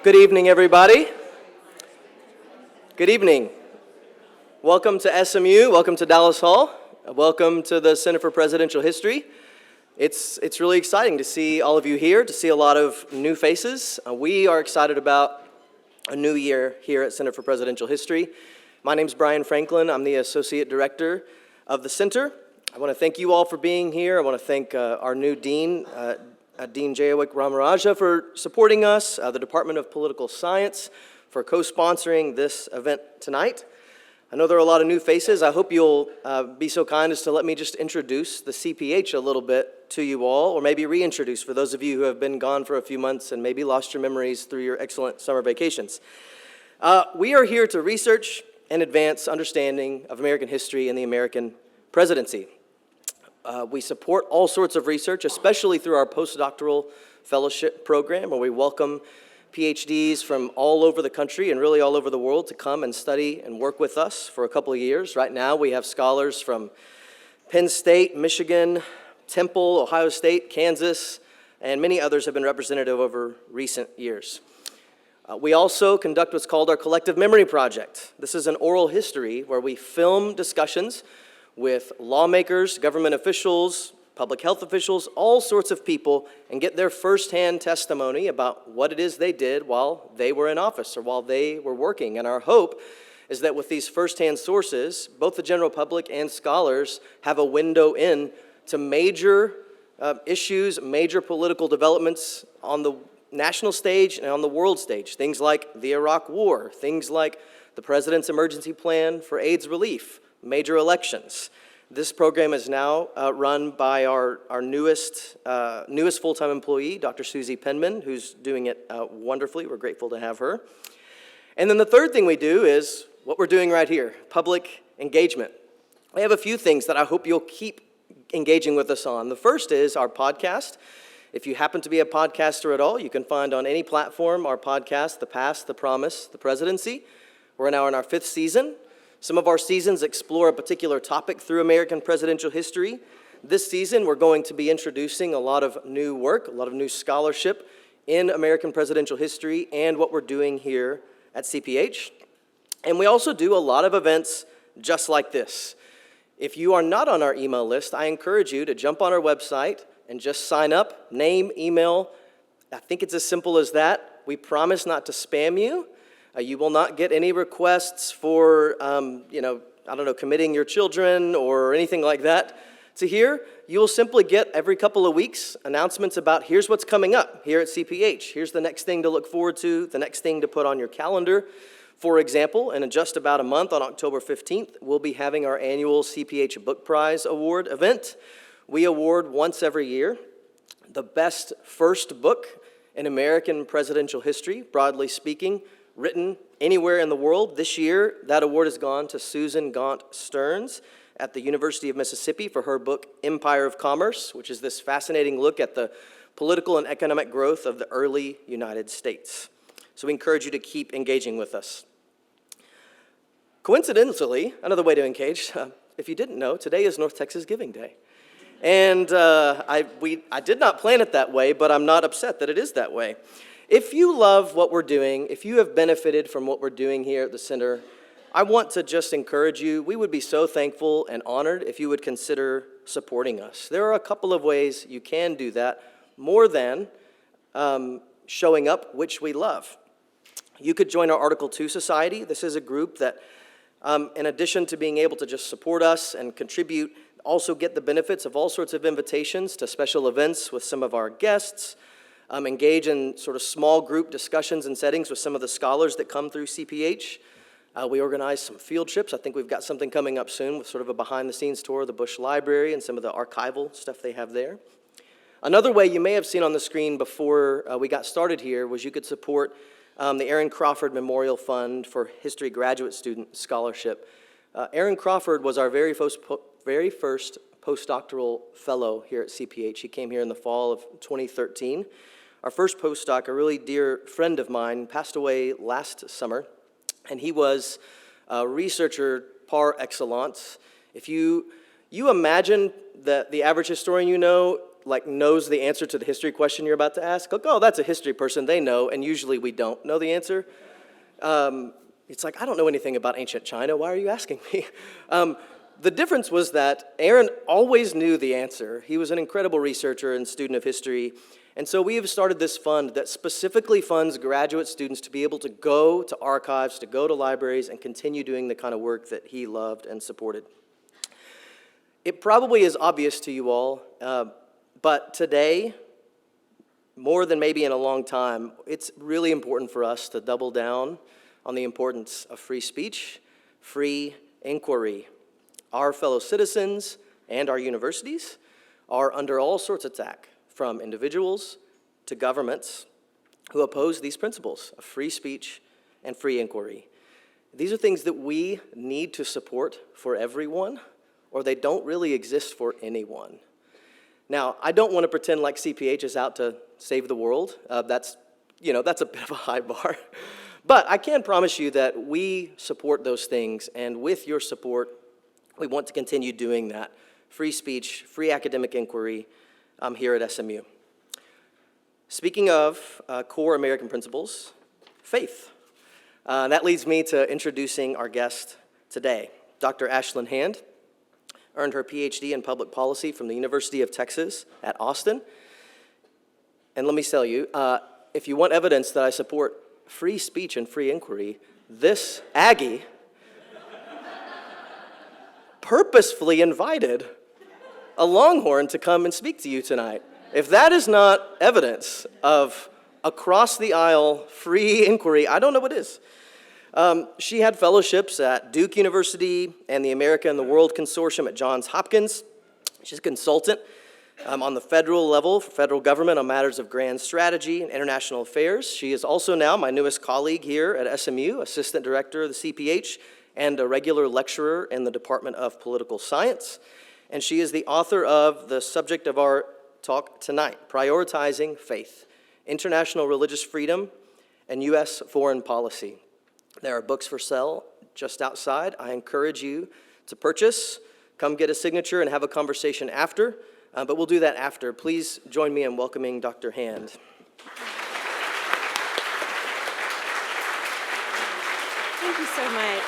Good evening, everybody. Good evening. Welcome to SMU. Welcome to Dallas Hall. Welcome to the Center for Presidential History. It's really exciting to see all of you here, to see a lot of new faces. We are excited about a new year here at Center for Presidential History. My name's Brian Franklin. I'm the Associate Director of the Center. I want to thank you all for being here. I want to thank our new Dean, Dean Jayawik Ramaraja, for supporting us, the Department of Political Science for co-sponsoring this event tonight. I know there are a lot of new faces. I hope you'll be so kind as to let me just introduce the CPH a little bit to you all, or maybe reintroduce for those of you who have been gone for a few months and maybe lost your memories through your excellent summer vacations. We are here to research and advance understanding of American history and the American presidency. We support all sorts of research, especially through our postdoctoral fellowship program, where we welcome PhDs from all over the country and really all over the world to come and study and work with us for a couple of years. Right now, we have scholars from Penn State, Michigan, Temple, Ohio State, Kansas, and many others have been represented over recent years. We also conduct what's called our Collective Memory Project. This is an oral history where we film discussions with lawmakers, government officials, public health officials, all sorts of people, and get their firsthand testimony about what it is they did while they were in office or while they were working. And our hope is that with these firsthand sources, both the general public and scholars have a window in to major issues, major political developments on the national stage and on the world stage. Things like the Iraq War, things like the President's emergency plan for AIDS relief, major elections. This program is now run by our newest full-time employee, Dr. Susie Penman, who's doing it wonderfully. We're grateful to have her. And then the third thing we do is what we're doing right here, public engagement. We have a few things that I hope you'll keep engaging with us on. The first is our podcast. If you happen to be a podcaster at all, you can find on any platform our podcast, The Past, The Promise, The Presidency. We're now in our 5th season. Some of our seasons explore a particular topic through American presidential history. This season, we're going to be introducing a lot of new work, a lot of new scholarship in American presidential history and what we're doing here at CPH. And we also do a lot of events just like this. If you are not on our email list, I encourage you to jump on our website and just sign up, name, email. I think it's as simple as that. We promise not to spam you. You will not get any requests for, committing your children or anything like that to here. You'll simply get every couple of weeks announcements about here's what's coming up here at CPH. Here's the next thing to look forward to, the next thing to put on your calendar. For example, in just about a month on October 15th, we'll be having our annual CPH Book Prize Award event. We award once every year the best first book in American presidential history, broadly speaking, written anywhere in the world. This year, that award has gone to Susan Gaunt Stearns at the University of Mississippi for her book, Empire of Commerce, which is this fascinating look at the political and economic growth of the early United States. So we encourage you to keep engaging with us. Coincidentally, another way to engage, if you didn't know, today is North Texas Giving Day. And I did not plan it that way, but I'm not upset that it is that way. If you love what we're doing, if you have benefited from what we're doing here at the Center, I want to just encourage you. We would be so thankful and honored if you would consider supporting us. There are a couple of ways you can do that, more than showing up, which we love. You could join our Article 2 Society. This is a group that, in addition to being able to just support us and contribute, also get the benefits of all sorts of invitations to special events with some of our guests, engage in sort of small group discussions and settings with some of the scholars that come through CPH. We organize some field trips. I think we've got something coming up soon with sort of a behind-the-scenes tour of the Bush Library and some of the archival stuff they have there. Another way you may have seen on the screen before we got started here was you could support the Aaron Crawford Memorial Fund for History Graduate Student Scholarship. Aaron Crawford was our very first postdoctoral fellow here at CPH. He came here in the fall of 2013. Our first postdoc, a really dear friend of mine, passed away last summer, and he was a researcher par excellence. If you imagine that the average historian you know knows the answer to the history question you're about to ask. Like, oh, that's a history person, they know, and usually we don't know the answer. It's like, I don't know anything about ancient China, why are you asking me? The difference was that Aaron always knew the answer. He was an incredible researcher and student of history, and so we have started this fund that specifically funds graduate students to be able to go to archives, to go to libraries, and continue doing the kind of work that he loved and supported. It probably is obvious to you all, but today, more than maybe in a long time, it's really important for us to double down on the importance of free speech, free inquiry. Our fellow citizens and our universities are under all sorts of attack, from individuals to governments who oppose these principles of free speech and free inquiry. These are things that we need to support for everyone, or they don't really exist for anyone. Now, I don't want to pretend like CPH is out to save the world. That's a bit of a high bar. But I can promise you that we support those things, and with your support, we want to continue doing that. Free speech, free academic inquiry here at SMU. Speaking of core American principles, faith. That leads me to introducing our guest today. Dr. Ashlyn W earned her PhD in public policy from the University of Texas at Austin. And let me tell you, if you want evidence that I support free speech and free inquiry, this Aggie purposefully invited a Longhorn to come and speak to you tonight. If that is not evidence of across the aisle free inquiry, I don't know what is. She had fellowships at Duke University and the America and the World Consortium at Johns Hopkins. She's a consultant on the federal level for federal government on matters of grand strategy and international affairs. She is also now my newest colleague here at SMU, assistant director of the CPH, and a regular lecturer in the Department of Political Science. And she is the author of the subject of our talk tonight, Prioritizing Faith, International Religious Freedom, and U.S. Foreign Policy. There are books for sale just outside. I encourage you to purchase, come get a signature, and have a conversation after. But we'll do that after. Please join me in welcoming Dr. Hand. Thank you so much.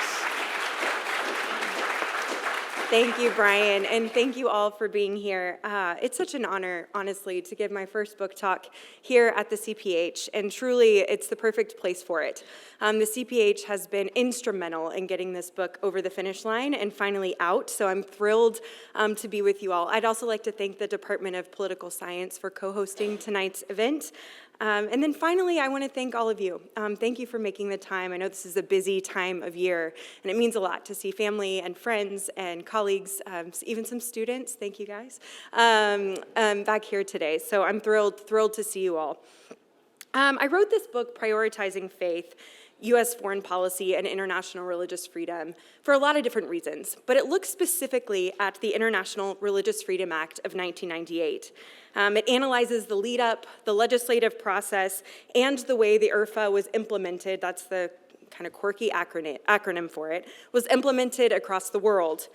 Thank you, Brian, and thank you all for being here. It's such an honor, honestly, to give my first book talk here at the CPH, and truly, it's the perfect place for it. The CPH has been instrumental in getting this book over the finish line and finally out, so I'm thrilled to be with you all. I'd also like to thank the Department of Political Science for co-hosting tonight's event. And then finally, I want to thank all of you. Thank you for making the time. I know this is a busy time of year, and it means a lot to see family and friends and colleagues, even some students, thank you guys, back here today. So I'm thrilled to see you all. I wrote this book, Prioritizing Faith, U.S. Foreign Policy and International Religious Freedom, for a lot of different reasons, but it looks specifically at the International Religious Freedom Act of 1998. It analyzes the lead-up, the legislative process, and the way the IRFA was implemented, that's the kind of quirky acronym for it, was implemented across the world.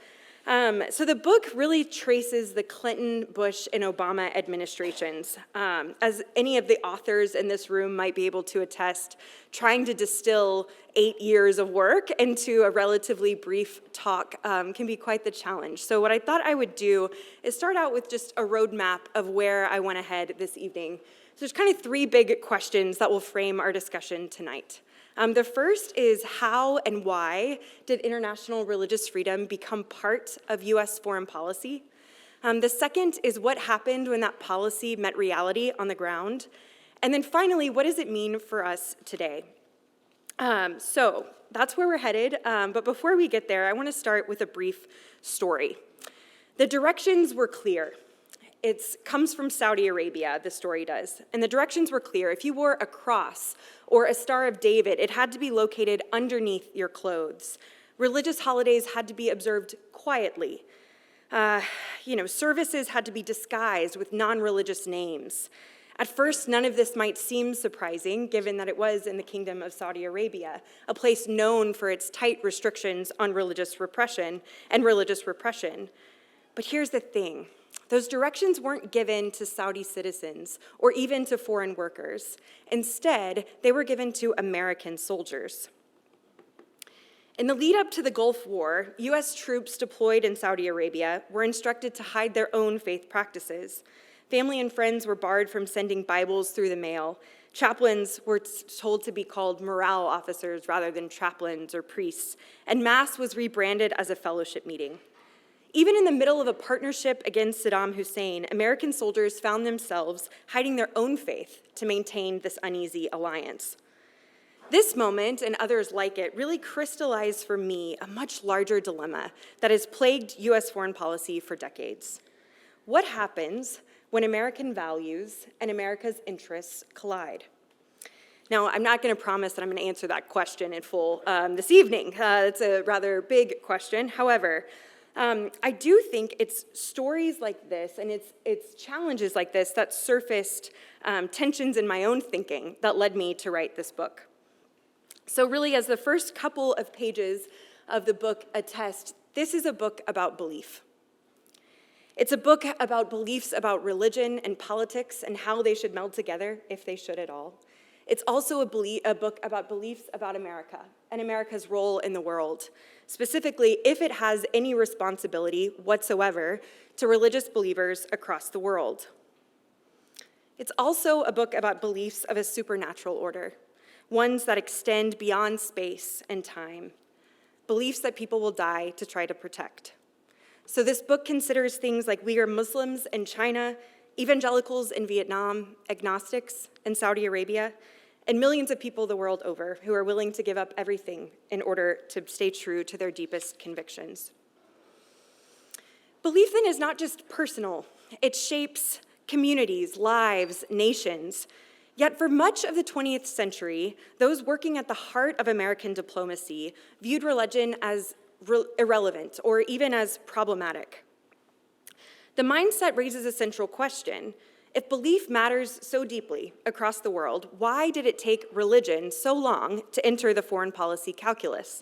So the book really traces the Clinton, Bush, and Obama administrations. As any of the authors in this room might be able to attest, trying to distill 8 years of work into a relatively brief talk can be quite the challenge. So what I thought I would do is start out with just a roadmap of where I want to head this evening. So there's kind of 3 big questions that will frame our discussion tonight. The first is how and why did international religious freedom become part of U.S. foreign policy? The second is what happened when that policy met reality on the ground? And then finally, what does it mean for us today? So that's where we're headed, but before we get there, I want to start with a brief story. The directions were clear. It comes from Saudi Arabia, the story does. And the directions were clear. If you wore a cross or a Star of David, it had to be located underneath your clothes. Religious holidays had to be observed quietly. Services had to be disguised with non-religious names. At first, none of this might seem surprising, given that it was in the Kingdom of Saudi Arabia, a place known for its tight restrictions on religious repression. But here's the thing. Those directions weren't given to Saudi citizens or even to foreign workers. Instead, they were given to American soldiers. In the lead up to the Gulf War, US troops deployed in Saudi Arabia were instructed to hide their own faith practices. Family and friends were barred from sending Bibles through the mail. Chaplains were told to be called morale officers rather than chaplains or priests, and Mass was rebranded as a fellowship meeting. Even in the middle of a partnership against Saddam Hussein, American soldiers found themselves hiding their own faith to maintain this uneasy alliance. This moment, and others like it, really crystallized for me a much larger dilemma that has plagued US foreign policy for decades. What happens when American values and America's interests collide? Now, I'm not going to promise that I'm going to answer that question in full this evening. It's a rather big question. However, I do think it's stories like this and it's challenges like this that surfaced tensions in my own thinking that led me to write this book. So really, as the first couple of pages of the book attest, this is a book about belief. It's a book about beliefs about religion and politics and how they should meld together, if they should at all. It's also a book about beliefs about America and America's role in the world, specifically if it has any responsibility whatsoever to religious believers across the world. It's also a book about beliefs of a supernatural order, ones that extend beyond space and time, beliefs that people will die to try to protect. So this book considers things like Uyghur Muslims in China, evangelicals in Vietnam, agnostics in Saudi Arabia, and millions of people the world over who are willing to give up everything in order to stay true to their deepest convictions. Belief then is not just personal. It shapes communities, lives, nations. Yet for much of the 20th century, those working at the heart of American diplomacy viewed religion as irrelevant or even as problematic. The mindset raises a central question. If belief matters so deeply across the world, why did it take religion so long to enter the foreign policy calculus?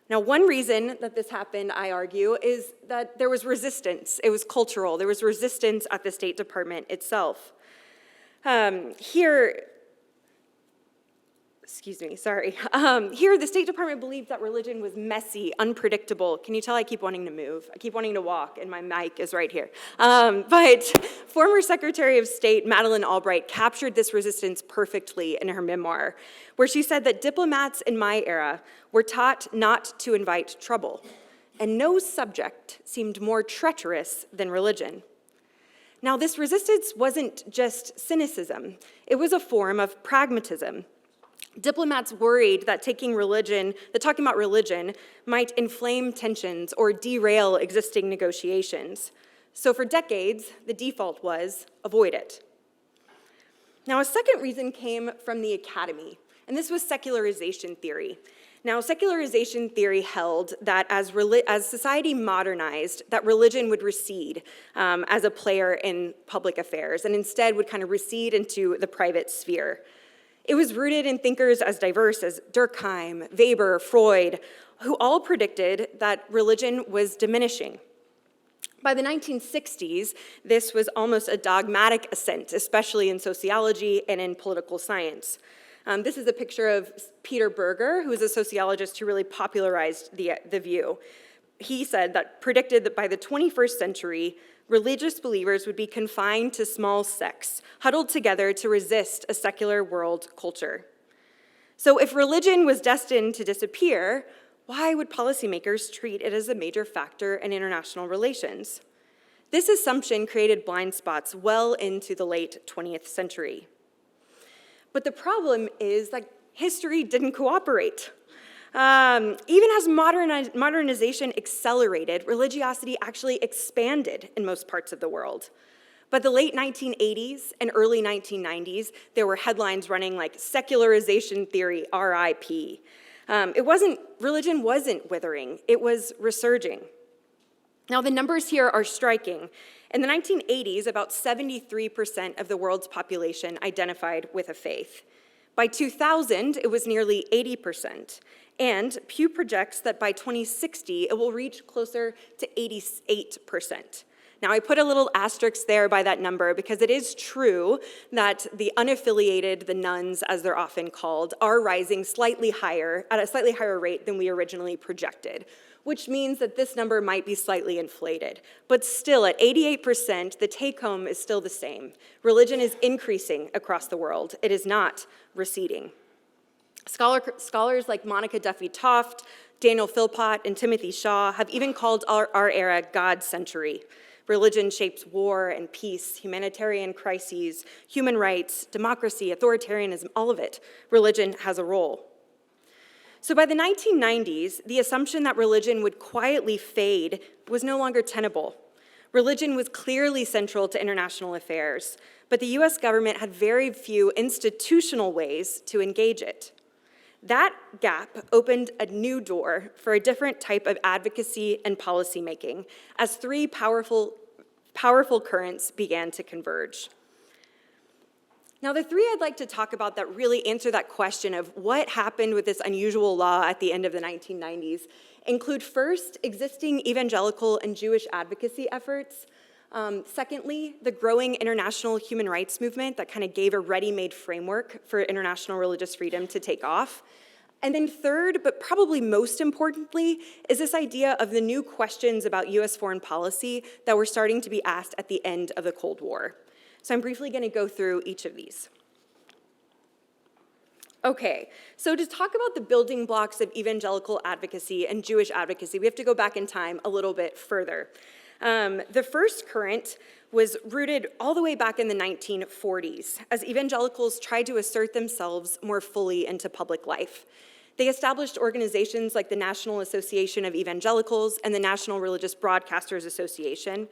Now, one reason that this happened, I argue, is that there was resistance. It was cultural. There was resistance at the State Department itself. Here, the State Department believed that religion was messy, unpredictable. Can you tell I keep wanting to move? I keep wanting to walk, and my mic is right here. But former Secretary of State Madeleine Albright captured this resistance perfectly in her memoir, where she said that diplomats in my era were taught not to invite trouble, and no subject seemed more treacherous than religion. Now, this resistance wasn't just cynicism. It was a form of pragmatism. Diplomats worried that talking about religion might inflame tensions or derail existing negotiations. So for decades, the default was avoid it. Now, a second reason came from the academy, and this was secularization theory. Now, secularization theory held that as society modernized, that religion would recede as a player in public affairs and instead would kind of recede into the private sphere. It was rooted in thinkers as diverse as Durkheim, Weber, Freud, who all predicted that religion was diminishing. By the 1960s, this was almost a dogmatic assent, especially in sociology and in political science. This is a picture of Peter Berger, who is a sociologist who really popularized the view. He predicted that by the 21st century, religious believers would be confined to small sects, huddled together to resist a secular world culture. So if religion was destined to disappear, why would policymakers treat it as a major factor in international relations? This assumption created blind spots well into the late 20th century. But the problem is that history didn't cooperate. Even as modernization accelerated, religiosity actually expanded in most parts of the world. By the late 1980s and early 1990s, there were headlines running like secularization theory, RIP. Religion wasn't withering, it was resurging. Now the numbers here are striking. In the 1980s, about 73% of the world's population identified with a faith. By 2000, it was nearly 80%. And Pew projects that by 2060, it will reach closer to 88%. Now, I put a little asterisk there by that number because it is true that the unaffiliated, the nuns as they're often called, are rising at a slightly higher rate than we originally projected, which means that this number might be slightly inflated. But still, at 88%, the take-home is still the same. Religion is increasing across the world. It is not receding. Scholars like Monica Duffy-Toft, Daniel Philpott, and Timothy Shaw have even called our era God's century. Religion shapes war and peace, humanitarian crises, human rights, democracy, authoritarianism, all of it. Religion has a role. So by the 1990s, the assumption that religion would quietly fade was no longer tenable. Religion was clearly central to international affairs, but the US government had very few institutional ways to engage it. That gap opened a new door for a different type of advocacy and policymaking as three powerful currents began to converge. Now, the three I'd like to talk about that really answer that question of what happened with this unusual law at the end of the 1990s include first, existing evangelical and Jewish advocacy efforts. Secondly, the growing international human rights movement that kind of gave a ready-made framework for international religious freedom to take off. And then third, but probably most importantly, is this idea of the new questions about US foreign policy that were starting to be asked at the end of the Cold War. So I'm briefly going to go through each of these. Okay, so to talk about the building blocks of evangelical advocacy and Jewish advocacy, we have to go back in time a little bit further. The first current was rooted all the way back in the 1940s as evangelicals tried to assert themselves more fully into public life. They established organizations like the National Association of Evangelicals and the National Religious Broadcasters Association.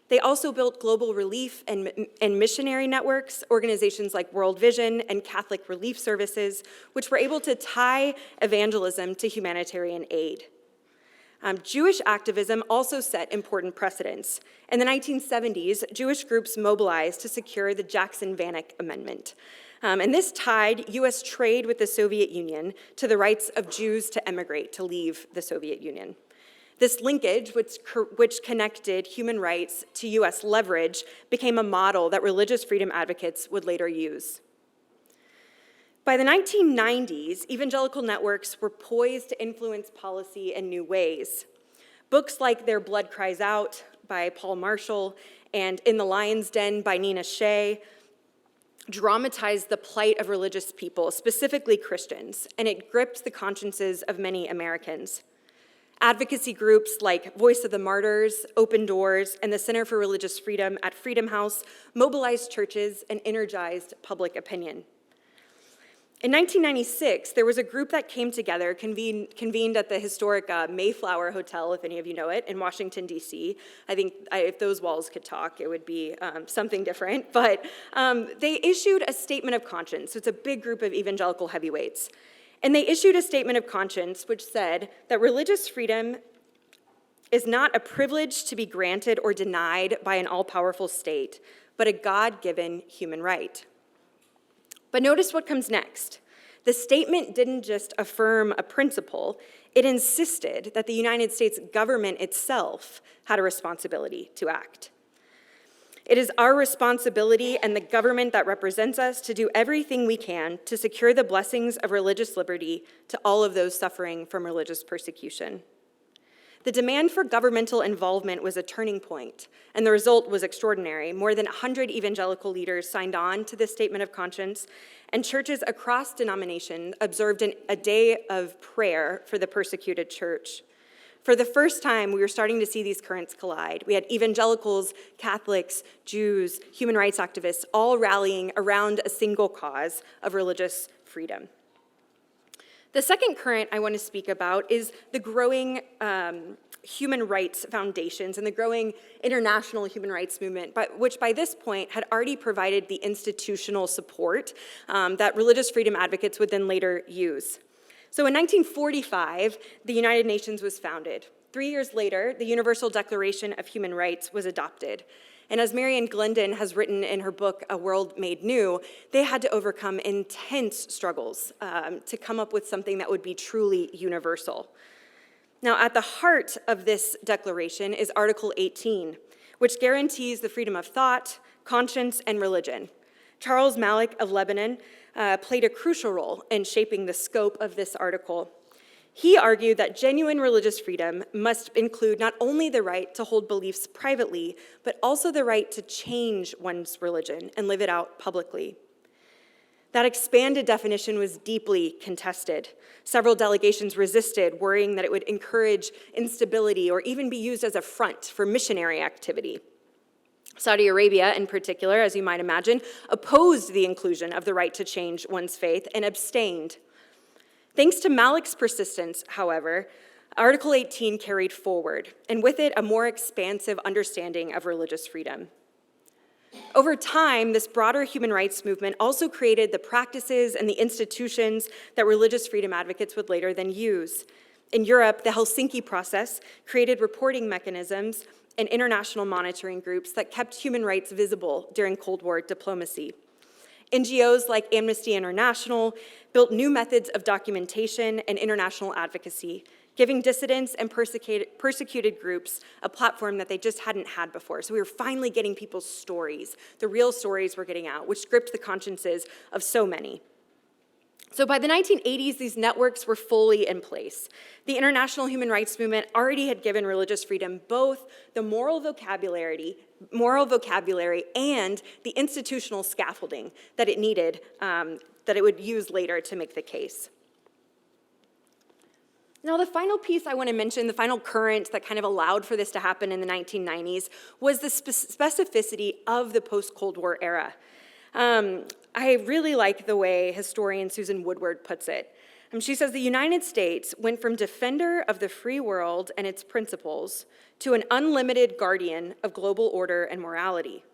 They also built global relief and missionary networks, organizations like World Vision and Catholic Relief Services, which were able to tie evangelism to humanitarian aid. Jewish activism also set important precedents. In the 1970s, Jewish groups mobilized to secure the Jackson-Vanik Amendment. And this tied US trade with the Soviet Union to the rights of Jews to emigrate, to leave the Soviet Union. This linkage, which connected human rights to US leverage, became a model that religious freedom advocates would later use. By the 1990s, evangelical networks were poised to influence policy in new ways. Books like Their Blood Cries Out by Paul Marshall and In the Lion's Den by Nina Shea dramatized the plight of religious people, specifically Christians, and it gripped the consciences of many Americans. Advocacy groups like Voice of the Martyrs, Open Doors, and the Center for Religious Freedom at Freedom House mobilized churches and energized public opinion. In 1996, there was a group that came together, convened at the historic Mayflower Hotel, if any of you know it, in Washington, D.C. I think if those walls could talk, it would be something different. But they issued a statement of conscience. So it's a big group of evangelical heavyweights. And they issued a statement of conscience which said that religious freedom is not a privilege to be granted or denied by an all-powerful state, but a God-given human right. But notice what comes next. The statement didn't just affirm a principle, it insisted that the United States government itself had a responsibility to act. It is our responsibility and the government that represents us to do everything we can to secure the blessings of religious liberty to all of those suffering from religious persecution. The demand for governmental involvement was a turning point, and the result was extraordinary. More than 100 evangelical leaders signed on to this statement of conscience, and churches across denominations observed a day of prayer for the persecuted church. For the first time, we were starting to see these currents collide. We had evangelicals, Catholics, Jews, human rights activists, all rallying around a single cause of religious freedom. The second current I want to speak about is the growing human rights foundations and the growing international human rights movement, which by this point had already provided the institutional support that religious freedom advocates would then later use. So in 1945, the United Nations was founded. 3 years later, the Universal Declaration of Human Rights was adopted. And as Marian Glendon has written in her book, A World Made New, they had to overcome intense struggles to come up with something that would be truly universal. Now, at the heart of this declaration is Article 18, which guarantees the freedom of thought, conscience, and religion. Charles Malik of Lebanon played a crucial role in shaping the scope of this article. He argued that genuine religious freedom must include not only the right to hold beliefs privately, but also the right to change one's religion and live it out publicly. That expanded definition was deeply contested. Several delegations resisted, worrying that it would encourage instability or even be used as a front for missionary activity. Saudi Arabia, in particular, as you might imagine, opposed the inclusion of the right to change one's faith and abstained. Thanks to Malik's persistence, however, Article 18 carried forward, and with it, a more expansive understanding of religious freedom. Over time, this broader human rights movement also created the practices and the institutions that religious freedom advocates would later then use. In Europe, the Helsinki process created reporting mechanisms and international monitoring groups that kept human rights visible during Cold War diplomacy. NGOs like Amnesty International built new methods of documentation and international advocacy, giving dissidents and persecuted groups a platform that they just hadn't had before. So we were finally getting people's stories. The real stories were getting out, which gripped the consciences of so many. So by the 1980s, these networks were fully in place. The international human rights movement already had given religious freedom both the moral vocabulary and the institutional scaffolding that it needed, that it would use later to make the case. Now, the final piece I want to mention, the final current that kind of allowed for this to happen in the 1990s, was the specificity of the post-Cold War era. I really like the way historian Susan Woodward puts it. She says the United States went from defender of the free world and its principles to an unlimited guardian of global order and morality.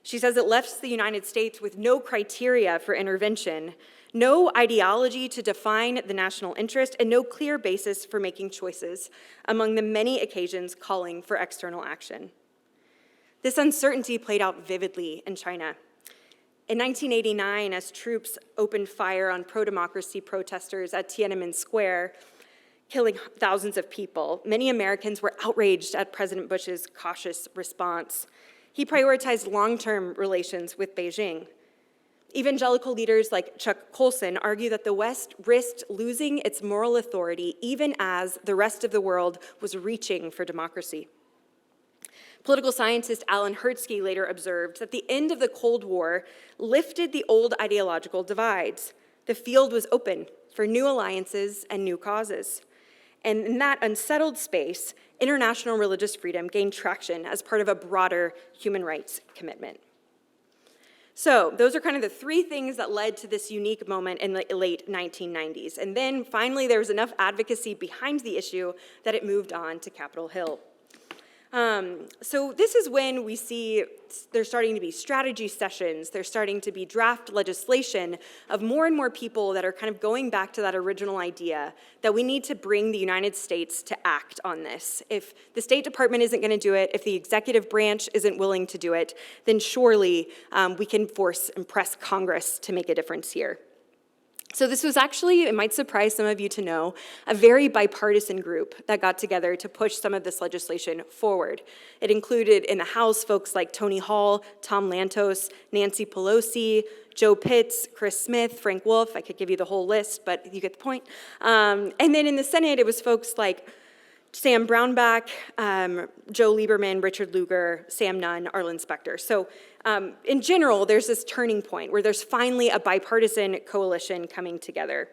She says it left the United States with no criteria for intervention, no ideology to define the national interest, and no clear basis for making choices among the many occasions calling for external action. This uncertainty played out vividly in China. In 1989, as troops opened fire on pro-democracy protesters at Tiananmen Square, killing thousands of people, many Americans were outraged at President Bush's cautious response. He prioritized long-term relations with Beijing. Evangelical leaders like Chuck Colson argue that the West risked losing its moral authority even as the rest of the world was reaching for democracy. Political scientist Alan Hertzky later observed that the end of the Cold War lifted the old ideological divides. The field was open for new alliances and new causes. And in that unsettled space, international religious freedom gained traction as part of a broader human rights commitment. So those are kind of the three things that led to this unique moment in the late 1990s. And then finally, there was enough advocacy behind the issue that it moved on to Capitol Hill. So this is when we see there's starting to be strategy sessions, there's starting to be draft legislation of more and more people that are kind of going back to that original idea that we need to bring the United States to act on this. If the State Department isn't going to do it, if the executive branch isn't willing to do it, then surely we can force and press Congress to make a difference here. So this was actually, it might surprise some of you to know, a very bipartisan group that got together to push some of this legislation forward. It included in the House folks like Tony Hall, Tom Lantos, Nancy Pelosi, Joe Pitts, Chris Smith, Frank Wolf. I could give you the whole list, but you get the point. And then in the Senate, it was folks like Sam Brownback, Joe Lieberman, Richard Lugar, Sam Nunn, Arlen Specter. So in general, there's this turning point where there's finally a bipartisan coalition coming together.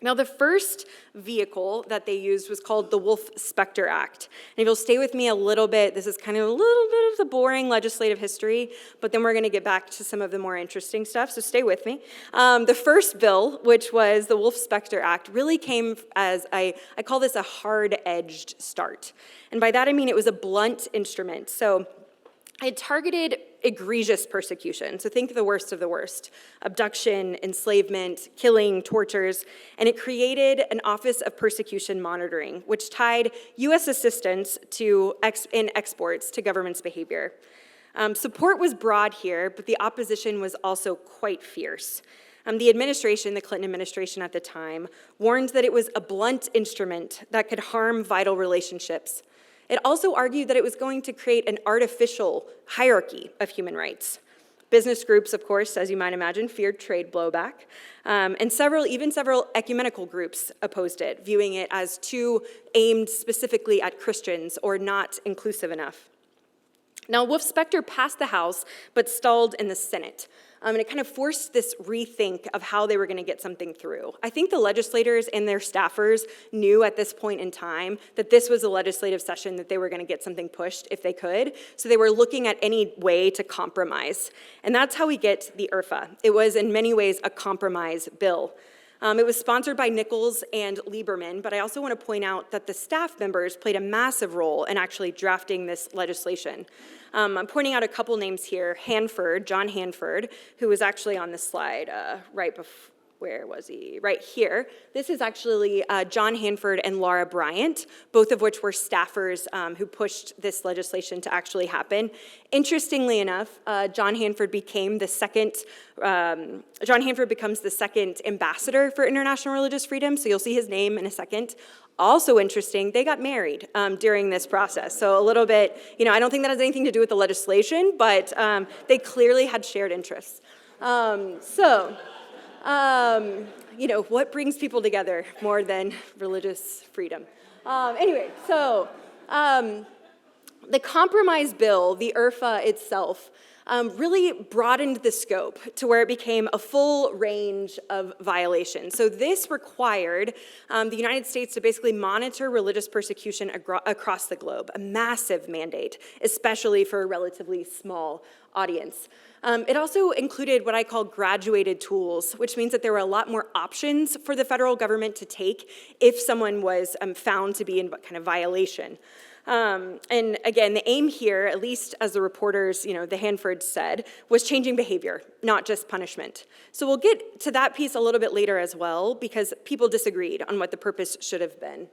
Now, the first vehicle that they used was called the Wolf-Specter Act. And if you'll stay with me a little bit, this is kind of a little bit of the boring legislative history, but then we're going to get back to some of the more interesting stuff, so stay with me. The first bill, which was the Wolf-Specter Act, really came as, I call this a hard-edged start. And by that I mean it was a blunt instrument. So it targeted egregious persecution. So think the worst of the worst: abduction, enslavement, killing, tortures. And it created an Office of Persecution Monitoring, which tied U.S. assistance in exports to government's behavior. Support was broad here, but the opposition was also quite fierce. The administration, the Clinton administration at the time, warned that it was a blunt instrument that could harm vital relationships. It also argued that it was going to create an artificial hierarchy of human rights. Business groups, of course, as you might imagine, feared trade blowback, and several ecumenical groups opposed it, viewing it as too aimed specifically at Christians or not inclusive enough. Now, Wolf-Specter passed the House, but stalled in the Senate. And it kind of forced this rethink of how they were going to get something through. I think the legislators and their staffers knew at this point in time that this was a legislative session that they were going to get something pushed if they could. So they were looking at any way to compromise. And that's how we get the IRFA. It was in many ways a compromise bill. It was sponsored by Nichols and Lieberman, but I also want to point out that the staff members played a massive role in actually drafting this legislation. I'm pointing out a couple names here. Hanford, John Hanford, who was actually on this slide right before. Where was he? Right here. This is actually John Hanford and Laura Bryant, both of which were staffers who pushed this legislation to actually happen. Interestingly enough, John Hanford becomes the second ambassador for international religious freedom, so you'll see his name in a second. Also interesting, they got married during this process. So a little bit, I don't think that has anything to do with the legislation, but they clearly had shared interests. What brings people together more than religious freedom? The compromise bill, the IRFA itself, really broadened the scope to where it became a full range of violations. So this required the United States to basically monitor religious persecution across the globe, a massive mandate, especially for a relatively small audience. It also included what I call graduated tools, which means that there were a lot more options for the federal government to take if someone was found to be in kind of violation. And again, the aim here, at least as the reporters, the Hanford said, was changing behavior, not just punishment. So we'll get to that piece a little bit later as well, because people disagreed on what the purpose should have been.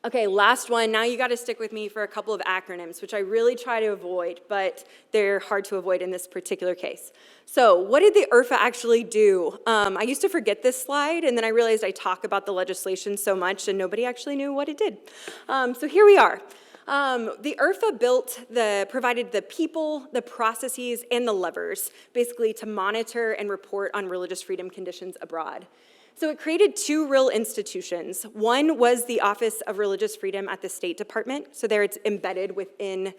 Okay, last one. Now you got to stick with me for a couple of acronyms, which I really try to avoid, but they're hard to avoid in this particular case. So what did the IRFA actually do? I used to forget this slide, and then I realized I talk about the legislation so much, and nobody actually knew what it did. So here we are. The IRFA provided the people, the processes, and the levers, basically to monitor and report on religious freedom conditions abroad. So it created two real institutions. One was the Office of Religious Freedom at the State Department. So there it's embedded within,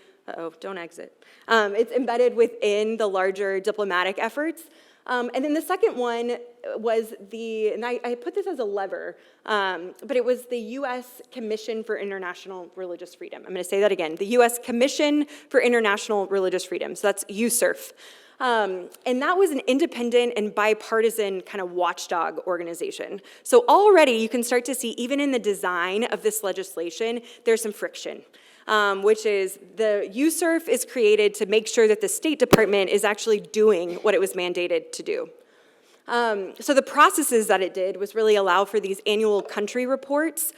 don't exit. It's embedded within the larger diplomatic efforts. And then the second one was and I put this as a lever, but it was the U.S. Commission for International Religious Freedom. I'm going to say that again, the U.S. Commission for International Religious Freedom. So that's USCIRF. And that was an independent and bipartisan kind of watchdog organization. So already you can start to see, even in the design of this legislation, there's some friction, which is the USCIRF is created to make sure that the State Department is actually doing what it was mandated to do. So the processes that it did was really allow for these annual country reports,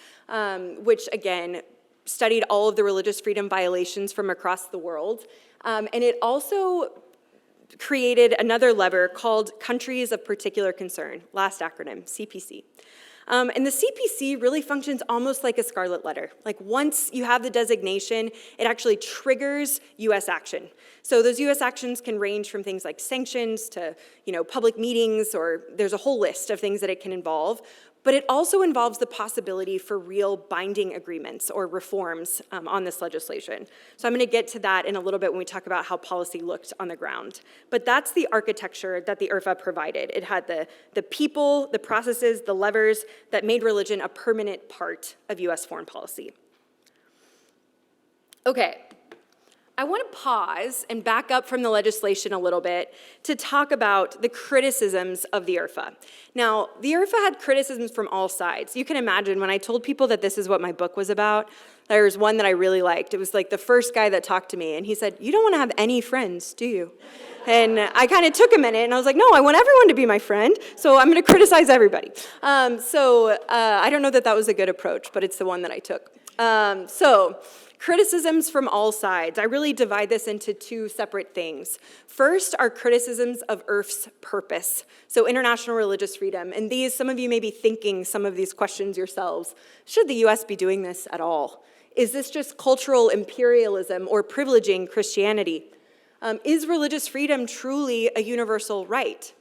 which again, studied all of the religious freedom violations from across the world. And it also created another lever called Countries of Particular Concern, last acronym, CPC. And the CPC really functions almost like a scarlet letter. Like once you have the designation, it actually triggers U.S. action. So those U.S. actions can range from things like sanctions to, public meetings, or there's a whole list of things that it can involve. But it also involves the possibility for real binding agreements or reforms on this legislation. So I'm going to get to that in a little bit when we talk about how policy looked on the ground. But that's the architecture that the IRFA provided. It had the people, the processes, the levers that made religion a permanent part of U.S. foreign policy. Okay. I want to pause and back up from the legislation a little bit to talk about the criticisms of the IRFA. Now, the IRFA had criticisms from all sides. You can imagine when I told people that this is what my book was about, there was one that I really liked. It was like the first guy that talked to me, and he said, "You don't want to have any friends, do you?" And I kind of took a minute, and I was like, no, I want everyone to be my friend, so I'm going to criticize everybody. I don't know that was a good approach, but it's the one that I took. Criticisms from all sides. I really divide this into two separate things. First are criticisms of IRF's purpose, so international religious freedom. And some of you may be thinking some of these questions yourselves. Should the U.S. be doing this at all? Is this just cultural imperialism or privileging Christianity? Is religious freedom truly a universal right?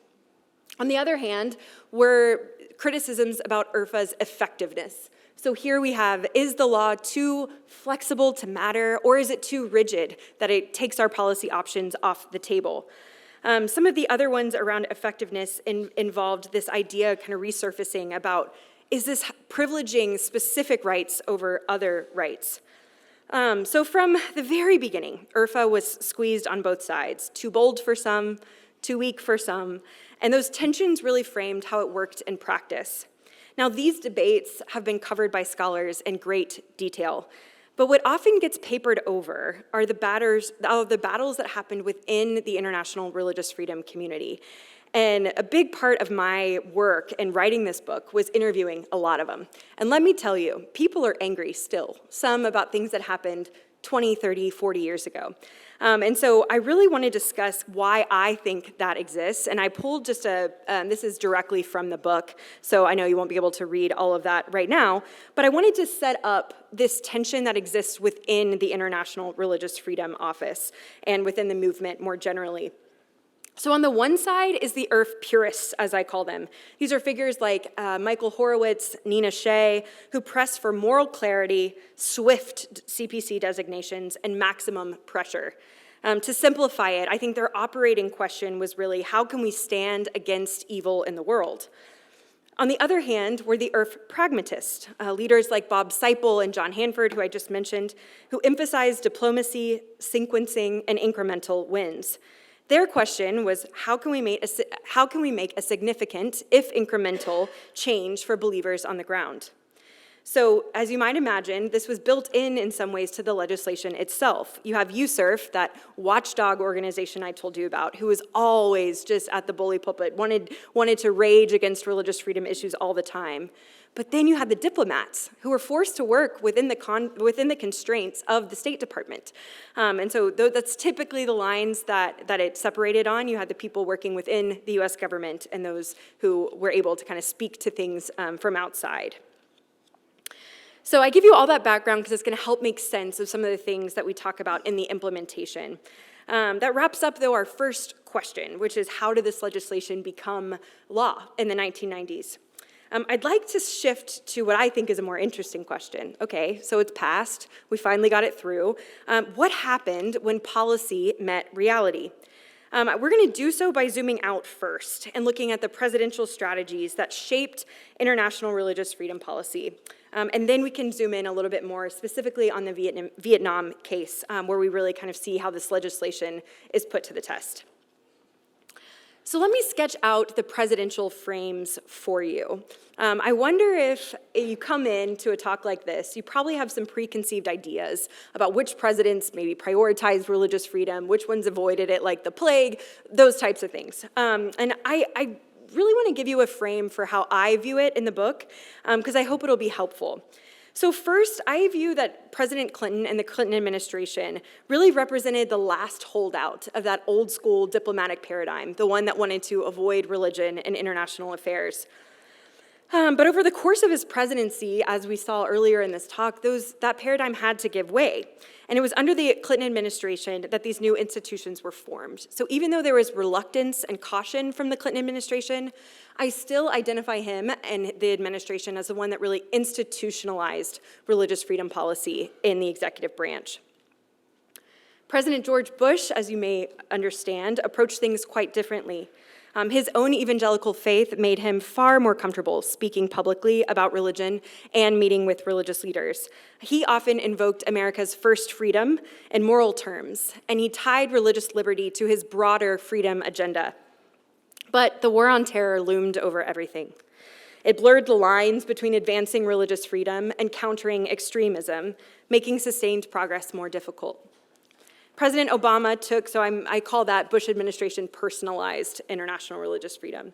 On the other hand, were criticisms about IRFA's effectiveness. So here we have, is the law too flexible to matter, or is it too rigid that it takes our policy options off the table? Some of the other ones around effectiveness involved this idea kind of resurfacing about, is this privileging specific rights over other rights? So from the very beginning, IRFA was squeezed on both sides, too bold for some, too weak for some, and those tensions really framed how it worked in practice. Now, these debates have been covered by scholars in great detail, but what often gets papered over are the battles that happened within the international religious freedom community. And a big part of my work in writing this book was interviewing a lot of them. And let me tell you, people are angry still, some about things that happened 20, 30, 40 years ago. And so I really want to discuss why I think that exists. And I pulled just this is directly from the book, so I know you won't be able to read all of that right now, but I wanted to set up this tension that exists within the International Religious Freedom Office and within the movement more generally. So on the one side is the IRF purists, as I call them. These are figures like Michael Horowitz, Nina Shea, who press for moral clarity, swift CPC designations, and maximum pressure. To simplify it, I think their operating question was really, how can we stand against evil in the world? On the other hand were the IRF pragmatists, leaders like Bob Seipel and John Hanford, who I just mentioned, who emphasized diplomacy, sequencing, and incremental wins. Their question was, how can we make a significant, if incremental, change for believers on the ground? So, as you might imagine, this was built in some ways to the legislation itself. You have USERF, that watchdog organization I told you about, who was always just at the bully pulpit, wanted to rage against religious freedom issues all the time. But then you had the diplomats who were forced to work within the constraints of the State Department. And so that's typically the lines that it separated on. You had the people working within the US government and those who were able to kind of speak to things from outside. So I give you all that background because it's going to help make sense of some of the things that we talk about in the implementation. That wraps up, though, our first question, which is, how did this legislation become law in the 1990s? I'd like to shift to what I think is a more interesting question. Okay, so it's passed. We finally got it through. What happened when policy met reality? We're going to do so by zooming out first and looking at the presidential strategies that shaped international religious freedom policy. And then we can zoom in a little bit more specifically on the Vietnam case, where we really kind of see how this legislation is put to the test. So let me sketch out the presidential frames for you. I wonder if you come into a talk like this, you probably have some preconceived ideas about which presidents maybe prioritized religious freedom, which ones avoided it like the plague, those types of things. And I really want to give you a frame for how I view it in the book, because I hope it'll be helpful. So first, I view that President Clinton and the Clinton administration really represented the last holdout of that old school diplomatic paradigm, the one that wanted to avoid religion in international affairs. But over the course of his presidency, as we saw earlier in this talk, that paradigm had to give way. And it was under the Clinton administration that these new institutions were formed. So even though there was reluctance and caution from the Clinton administration, I still identify him and the administration as the one that really institutionalized religious freedom policy in the executive branch. President George Bush, as you may understand, approached things quite differently. His own evangelical faith made him far more comfortable speaking publicly about religion and meeting with religious leaders. He often invoked America's first freedom in moral terms, and he tied religious liberty to his broader freedom agenda. But the war on terror loomed over everything. It blurred the lines between advancing religious freedom and countering extremism, making sustained progress more difficult. President Obama took, I call that Bush administration personalized international religious freedom.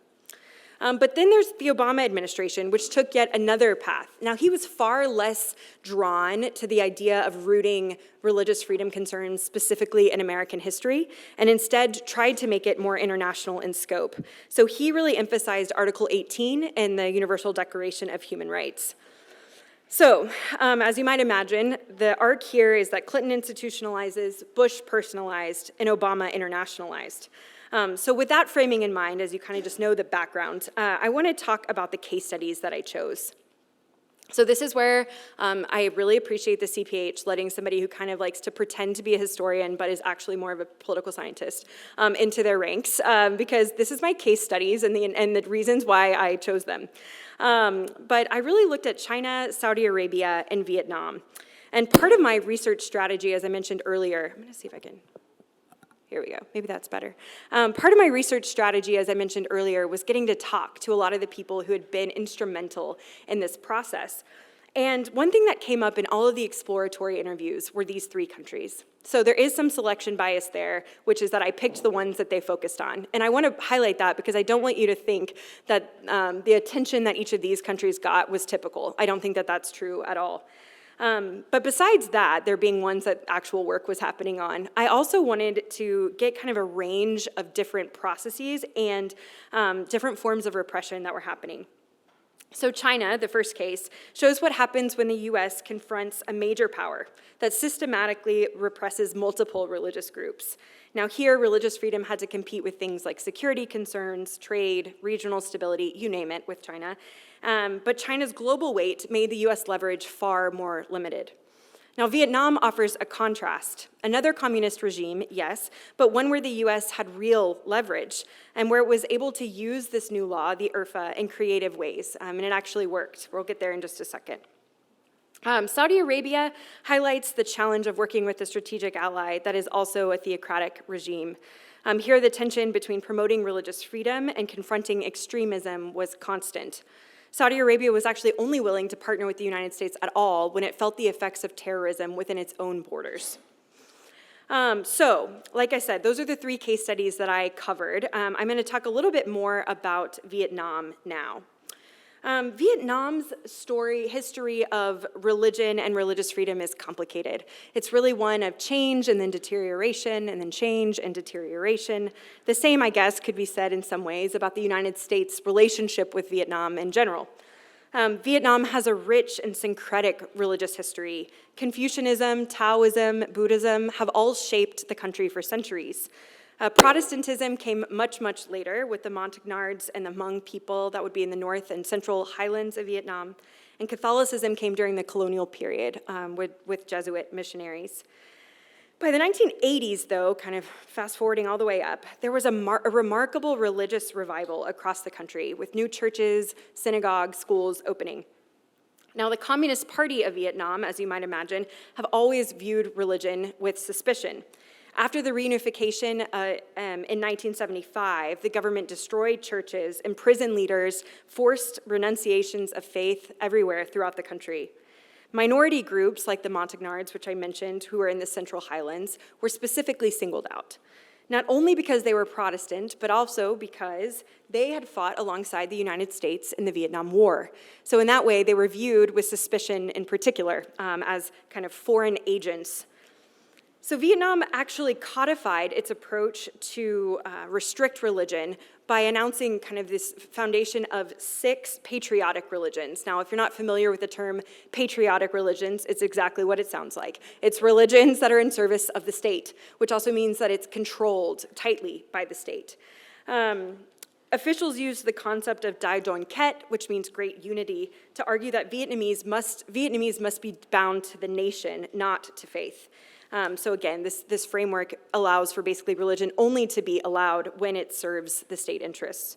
But then there's the Obama administration, which took yet another path. Now, he was far less drawn to the idea of rooting religious freedom concerns specifically in American history, and instead tried to make it more international in scope. So he really emphasized Article 18 in the Universal Declaration of Human Rights. So, as you might imagine, the arc here is that Clinton institutionalizes, Bush personalized, and Obama internationalized. So with that framing in mind, as you kind of just know the background, I want to talk about the case studies that I chose. So this is where I really appreciate the CPH letting somebody who kind of likes to pretend to be a historian but is actually more of a political scientist into their ranks, because this is my case studies and the reasons why I chose them. But I really looked at China, Saudi Arabia, and Vietnam. And part of my research strategy, as I mentioned earlier, I'm going to see if I can... Here we go. Maybe that's better. Part of my research strategy, as I mentioned earlier, was getting to talk to a lot of the people who had been instrumental in this process. And one thing that came up in all of the exploratory interviews were these three countries. So there is some selection bias there, which is that I picked the ones that they focused on. And I want to highlight that because I don't want you to think that the attention that each of these countries got was typical. I don't think that that's true at all. But besides that, there being ones that actual work was happening on, I also wanted to get kind of a range of different processes and different forms of repression that were happening. So China, the first case, shows what happens when the US confronts a major power that systematically represses multiple religious groups. Now here, religious freedom had to compete with things like security concerns, trade, regional stability, you name it, with China. But China's global weight made the US leverage far more limited. Now, Vietnam offers a contrast. Another communist regime, yes, but one where the US had real leverage and where it was able to use this new law, the IRFA, in creative ways, and it actually worked. We'll get there in just a second. Saudi Arabia highlights the challenge of working with a strategic ally that is also a theocratic regime. Here, the tension between promoting religious freedom and confronting extremism was constant. Saudi Arabia was actually only willing to partner with the United States at all when it felt the effects of terrorism within its own borders. So, like I said, those are the three case studies that I covered. I'm going to talk a little bit more about Vietnam now. Vietnam's history of religion and religious freedom is complicated. It's really one of change and then deterioration and then change and deterioration. The same, I guess, could be said in some ways about the United States' relationship with Vietnam in general. Vietnam has a rich and syncretic religious history. Confucianism, Taoism, Buddhism have all shaped the country for centuries. Protestantism came much, much later with the Montagnards and the Hmong people that would be in the north and central highlands of Vietnam. And Catholicism came during the colonial period with Jesuit missionaries. By the 1980s, though, kind of fast forwarding all the way up, there was a remarkable religious revival across the country with new churches, synagogues, schools opening. Now, the Communist Party of Vietnam, as you might imagine, have always viewed religion with suspicion. After the reunification in 1975, the government destroyed churches, imprisoned leaders, forced renunciations of faith everywhere throughout the country. Minority groups like the Montagnards, which I mentioned, who are in the Central Highlands, were specifically singled out. Not only because they were Protestant, but also because they had fought alongside the United States in the Vietnam War. So in that way, they were viewed with suspicion in particular as kind of foreign agents. So Vietnam actually codified its approach to restrict religion by announcing kind of this foundation of 6 patriotic religions. Now, if you're not familiar with the term patriotic religions, it's exactly what it sounds like. It's religions that are in service of the state, which also means that it's controlled tightly by the state. Officials used the concept of Dai Doan Ket, which means great unity, to argue that Vietnamese must be bound to the nation, not to faith. So again, this framework allows for basically religion only to be allowed when it serves the state interests.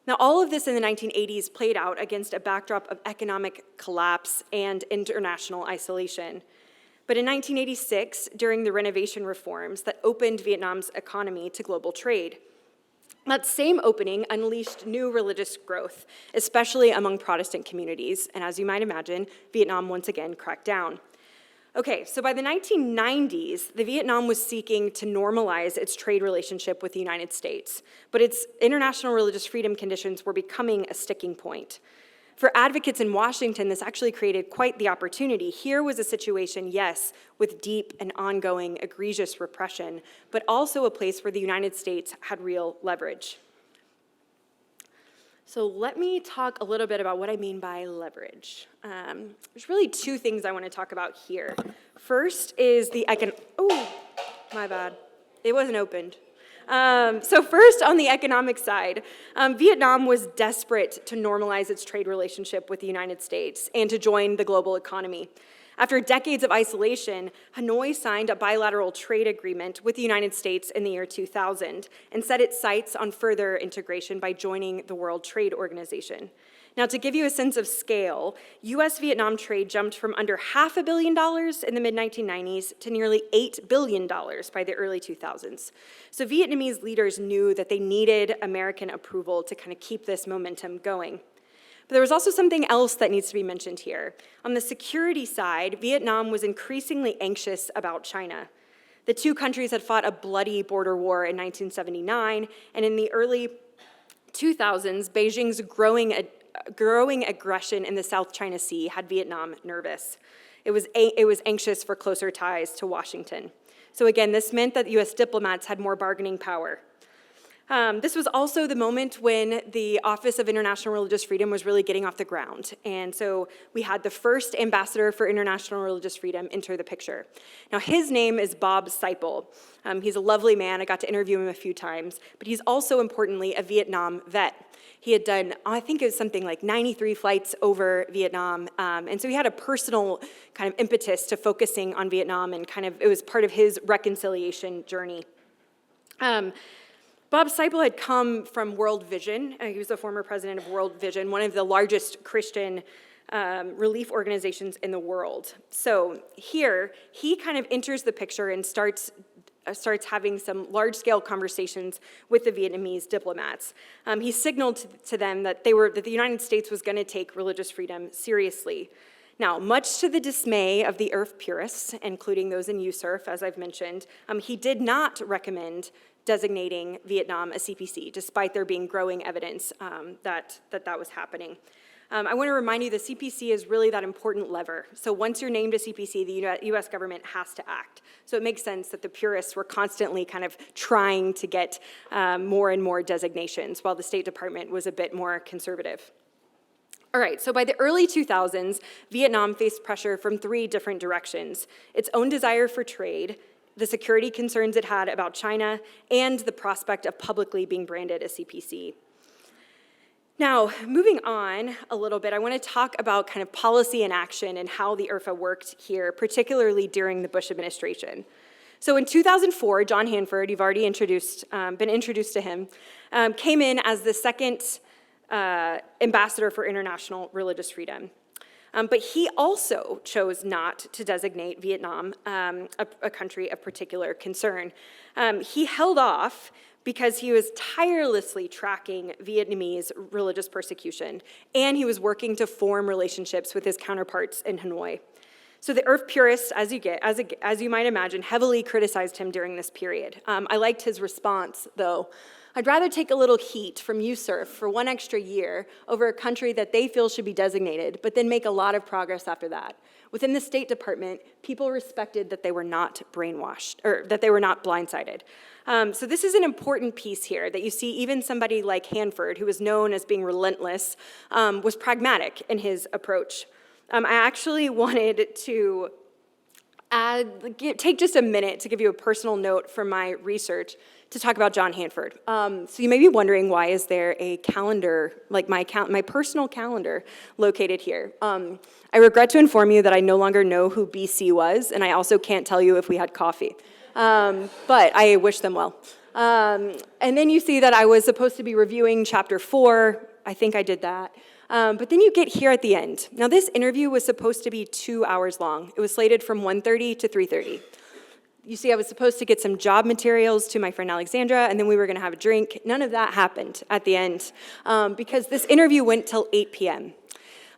Now, all of this in the 1980s played out against a backdrop of economic collapse and international isolation. But in 1986, during the renovation reforms that opened Vietnam's economy to global trade, that same opening unleashed new religious growth, especially among Protestant communities. And as you might imagine, Vietnam once again cracked down. Okay, so by the 1990s, the Vietnam was seeking to normalize its trade relationship with the United States, but its international religious freedom conditions were becoming a sticking point. For advocates in Washington, this actually created quite the opportunity. Here was a situation, yes, with deep and ongoing egregious repression, but also a place where the United States had real leverage. So let me talk a little bit about what I mean by leverage. There's really two things I want to talk about here. First is the oh, my bad. It wasn't opened. So first, on the economic side, Vietnam was desperate to normalize its trade relationship with the United States and to join the global economy. After decades of isolation, Hanoi signed a bilateral trade agreement with the United States in the year 2000 and set its sights on further integration by joining the World Trade Organization. Now, to give you a sense of scale, U.S.-Vietnam trade jumped from under $500 million in the mid-1990s to nearly $8 billion by the early 2000s. So Vietnamese leaders knew that they needed American approval to kind of keep this momentum going. But there was also something else that needs to be mentioned here. On the security side, Vietnam was increasingly anxious about China. The two countries had fought a bloody border war in 1979, and in the early 2000s, Beijing's growing aggression in the South China Sea had Vietnam nervous. It was anxious for closer ties to Washington. So again, this meant that U.S. diplomats had more bargaining power. This was also the moment when the Office of International Religious Freedom was really getting off the ground. And so we had the first ambassador for international religious freedom enter the picture. Now, his name is Bob Seipel. He's a lovely man. I got to interview him a few times. But he's also, importantly, a Vietnam vet. He had done, I think it was something like 93 flights over Vietnam. And so he had a personal kind of impetus to focusing on Vietnam, and kind of it was part of his reconciliation journey. Bob Seipel had come from World Vision. He was the former president of World Vision, one of the largest Christian relief organizations in the world. So here, he kind of enters the picture and starts having some large-scale conversations with the Vietnamese diplomats. He signaled to them that the United States was going to take religious freedom seriously. Now, much to the dismay of the IRF purists, including those in USURF, as I've mentioned, he did not recommend designating Vietnam a CPC, despite there being growing evidence that was happening. I want to remind you the CPC is really that important lever. So once you're named a CPC, the U.S. government has to act. So it makes sense that the purists were constantly kind of trying to get more and more designations, while the State Department was a bit more conservative. All right, so by the early 2000s, Vietnam faced pressure from three different directions: its own desire for trade, the security concerns it had about China, and the prospect of publicly being branded a CPC. Now, moving on a little bit, I want to talk about kind of policy and action and how the IRFA worked here, particularly during the Bush administration. So in 2004, John Hanford, you've already been introduced to him, came in as the second ambassador for international religious freedom. But he also chose not to designate Vietnam a country of particular concern. He held off because he was tirelessly tracking Vietnamese religious persecution, and he was working to form relationships with his counterparts in Hanoi. So the IRF purists, as you might imagine, heavily criticized him during this period. I liked his response, though. I'd rather take a little heat from USURF for one extra year over a country that they feel should be designated, but then make a lot of progress after that. Within the State Department, people respected that they were not brainwashed, or that they were not blindsided. So this is an important piece here, that you see even somebody like Hanford, who was known as being relentless, was pragmatic in his approach. I actually wanted to take just a minute to give you a personal note from my research to talk about John Hanford. So you may be wondering, why is there a calendar, like my personal calendar, located here? I regret to inform you that I no longer know who BC was, and I also can't tell you if we had coffee. But I wish them well. And then you see that I was supposed to be reviewing chapter 4. I think I did that. But then you get here at the end. Now, this interview was supposed to be 2 hours long. It was slated from 1:30 to 3:30. You see, I was supposed to get some job materials to my friend Alexandra, and then we were going to have a drink. None of that happened at the end because this interview went till 8 p.m.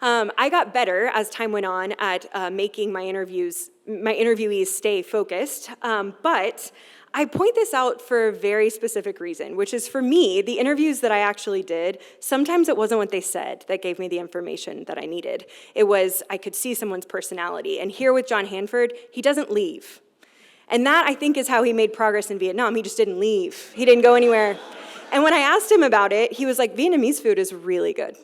I got better as time went on at making my interviewees stay focused, but I point this out for a very specific reason, which is, for me, the interviews that I actually did, sometimes it wasn't what they said that gave me the information that I needed. It was, I could see someone's personality. And here with John Hanford, he doesn't leave. And that, I think, is how he made progress in Vietnam. He just didn't leave. He didn't go anywhere. And when I asked him about it, he was like, Vietnamese food is really good.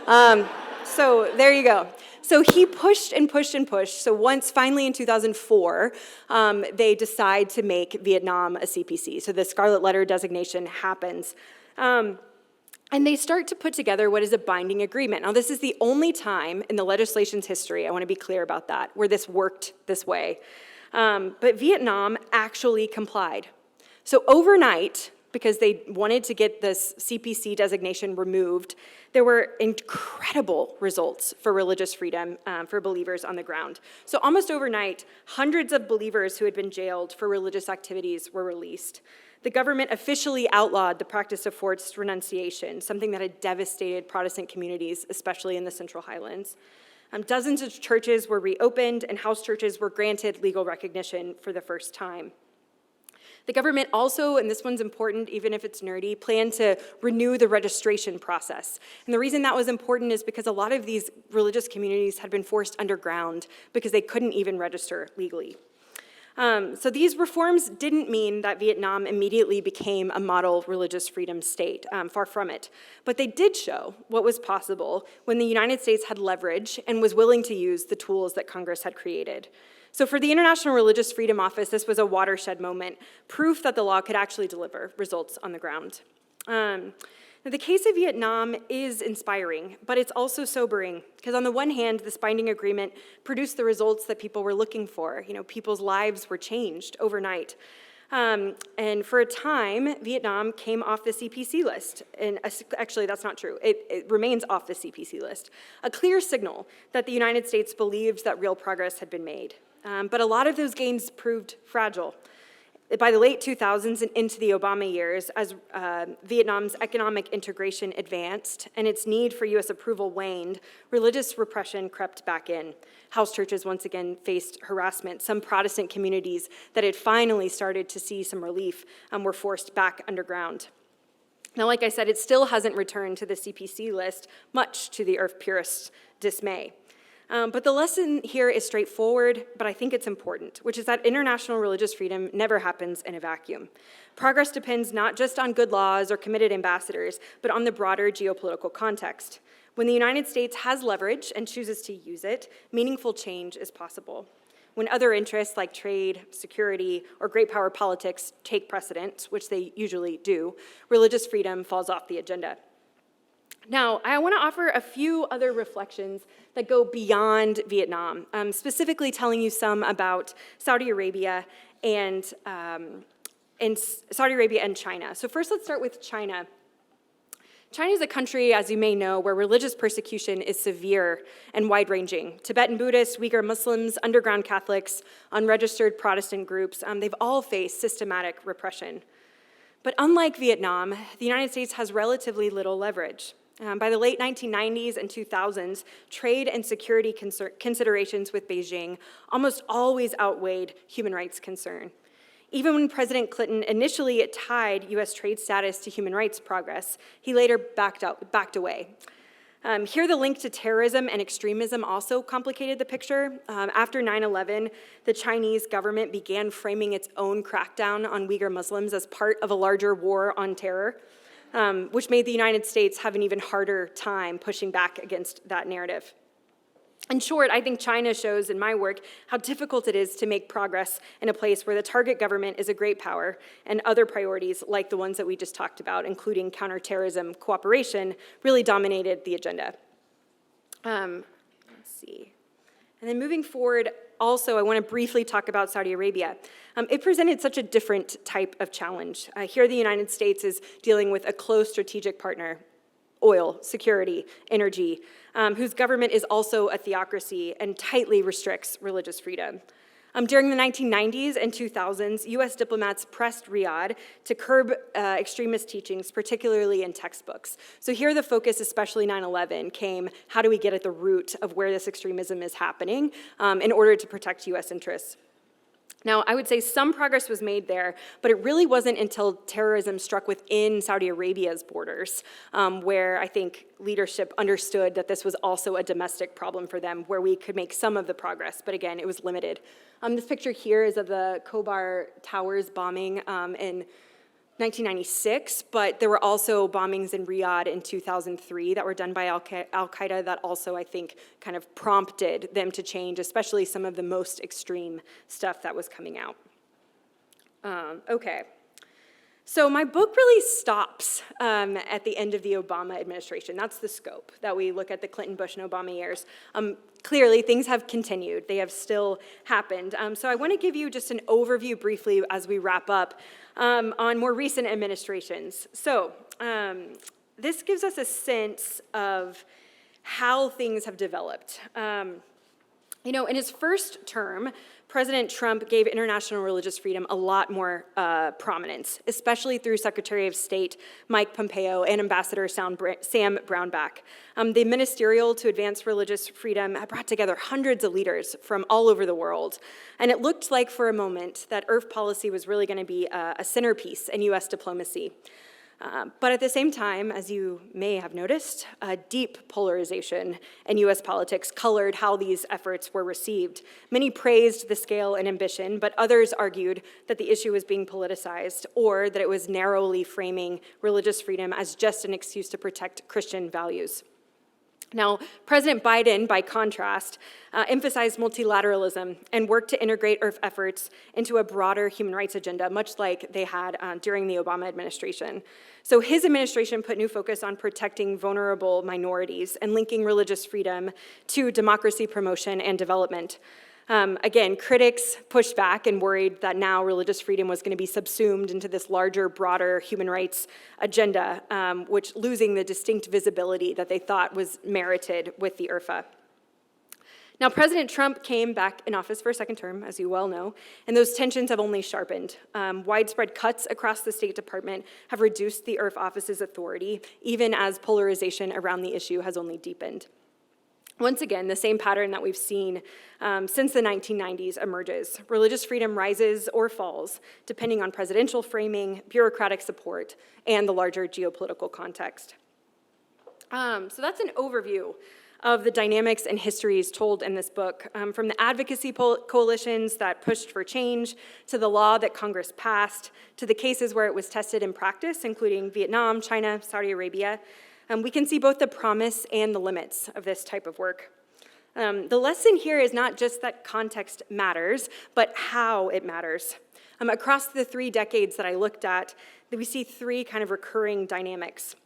So there you go. So he pushed and pushed and pushed. So once, finally in 2004, they decide to make Vietnam a CPC. So the Scarlet Letter designation happens. And they start to put together what is a binding agreement. Now, this is the only time in the legislation's history, I want to be clear about that, where this worked this way. But Vietnam actually complied. So overnight, because they wanted to get this CPC designation removed, there were incredible results for religious freedom for believers on the ground. So almost overnight, hundreds of believers who had been jailed for religious activities were released. The government officially outlawed the practice of forced renunciation, something that had devastated Protestant communities, especially in the Central Highlands. Dozens of churches were reopened, and house churches were granted legal recognition for the first time. The government also, and this one's important even if it's nerdy, planned to renew the registration process. And the reason that was important is because a lot of these religious communities had been forced underground because they couldn't even register legally. So these reforms didn't mean that Vietnam immediately became a model religious freedom state, far from it. But they did show what was possible when the United States had leverage and was willing to use the tools that Congress had created. So for the International Religious Freedom Office, this was a watershed moment, proof that the law could actually deliver results on the ground. Now, the case of Vietnam is inspiring, but it's also sobering, because on the one hand, this binding agreement produced the results that people were looking for. People's lives were changed overnight. And for a time, Vietnam came off the CPC list. And actually, that's not true. It remains off the CPC list. A clear signal that the United States believed that real progress had been made. But a lot of those gains proved fragile. By the late 2000s and into the Obama years, as Vietnam's economic integration advanced and its need for U.S. approval waned, religious repression crept back in. House churches once again faced harassment. Some Protestant communities that had finally started to see some relief were forced back underground. Now, like I said, it still hasn't returned to the CPC list, much to the earth purists' dismay. But the lesson here is straightforward, but I think it's important, which is that international religious freedom never happens in a vacuum. Progress depends not just on good laws or committed ambassadors, but on the broader geopolitical context. When the United States has leverage and chooses to use it, meaningful change is possible. When other interests like trade, security, or great power politics take precedence, which they usually do, religious freedom falls off the agenda. Now, I want to offer a few other reflections that go beyond Vietnam, specifically telling you some about Saudi Arabia and China. So first, let's start with China. China is a country, as you may know, where religious persecution is severe and wide-ranging. Tibetan Buddhists, Uyghur Muslims, underground Catholics, unregistered Protestant groups, they've all faced systematic repression. But unlike Vietnam, the United States has relatively little leverage. By the late 1990s and 2000s, trade and security considerations with Beijing almost always outweighed human rights concern. Even when President Clinton initially tied U.S. trade status to human rights progress, he later backed away. Here, the link to terrorism and extremism also complicated the picture. After 9/11, the Chinese government began framing its own crackdown on Uyghur Muslims as part of a larger war on terror, which made the United States have an even harder time pushing back against that narrative. In short, I think China shows in my work how difficult it is to make progress in a place where the target government is a great power and other priorities like the ones that we just talked about, including counterterrorism cooperation, really dominated the agenda. Let's see. And then moving forward, also, I want to briefly talk about Saudi Arabia. It presented such a different type of challenge. Here, the United States is dealing with a close strategic partner, oil, security, energy, whose government is also a theocracy and tightly restricts religious freedom. During the 1990s and 2000s, U.S. diplomats pressed Riyadh to curb extremist teachings, particularly in textbooks. So here the focus, especially 9/11, came, how do we get at the root of where this extremism is happening in order to protect U.S. interests? Now, I would say some progress was made there, but it really wasn't until terrorism struck within Saudi Arabia's borders where I think leadership understood that this was also a domestic problem for them, where we could make some of the progress, but again, it was limited. This picture here is of the Khobar Towers bombing in 1996, but there were also bombings in Riyadh in 2003 that were done by Al-Qaeda that also, I think, kind of prompted them to change, especially some of the most extreme stuff that was coming out. Okay. So my book really stops at the end of the Obama administration. That's the scope, that we look at the Clinton, Bush, and Obama years. Clearly, things have continued. They have still happened. So I want to give you just an overview briefly as we wrap up on more recent administrations. So this gives us a sense of how things have developed. In his first term, President Trump gave international religious freedom a lot more prominence, especially through Secretary of State Mike Pompeo and Ambassador Sam Brownback. The Ministerial to Advance Religious Freedom brought together hundreds of leaders from all over the world, and it looked like for a moment that IRF policy was really going to be a centerpiece in U.S. diplomacy. But at the same time, as you may have noticed, a deep polarization in U.S. politics colored how these efforts were received. Many praised the scale and ambition, but others argued that the issue was being politicized or that it was narrowly framing religious freedom as just an excuse to protect Christian values. Now, President Biden, by contrast, emphasized multilateralism and worked to integrate IRF efforts into a broader human rights agenda, much like they had during the Obama administration. So his administration put new focus on protecting vulnerable minorities and linking religious freedom to democracy promotion and development. Again, critics pushed back and worried that now religious freedom was going to be subsumed into this larger, broader human rights agenda, which losing the distinct visibility that they thought was merited with the IRFA. Now, President Trump came back in office for a second term, as you well know, and those tensions have only sharpened. Widespread cuts across the State Department have reduced the IRF office's authority, even as polarization around the issue has only deepened. Once again, the same pattern that we've seen since the 1990s emerges. Religious freedom rises or falls, depending on presidential framing, bureaucratic support, and the larger geopolitical context. So that's an overview of the dynamics and histories told in this book, from the advocacy coalitions that pushed for change, to the law that Congress passed, to the cases where it was tested in practice, including Vietnam, China, Saudi Arabia. We can see both the promise and the limits of this type of work. The lesson here is not just that context matters, but how it matters. Across the 3 decades that I looked at, we see 3 kind of recurring dynamics.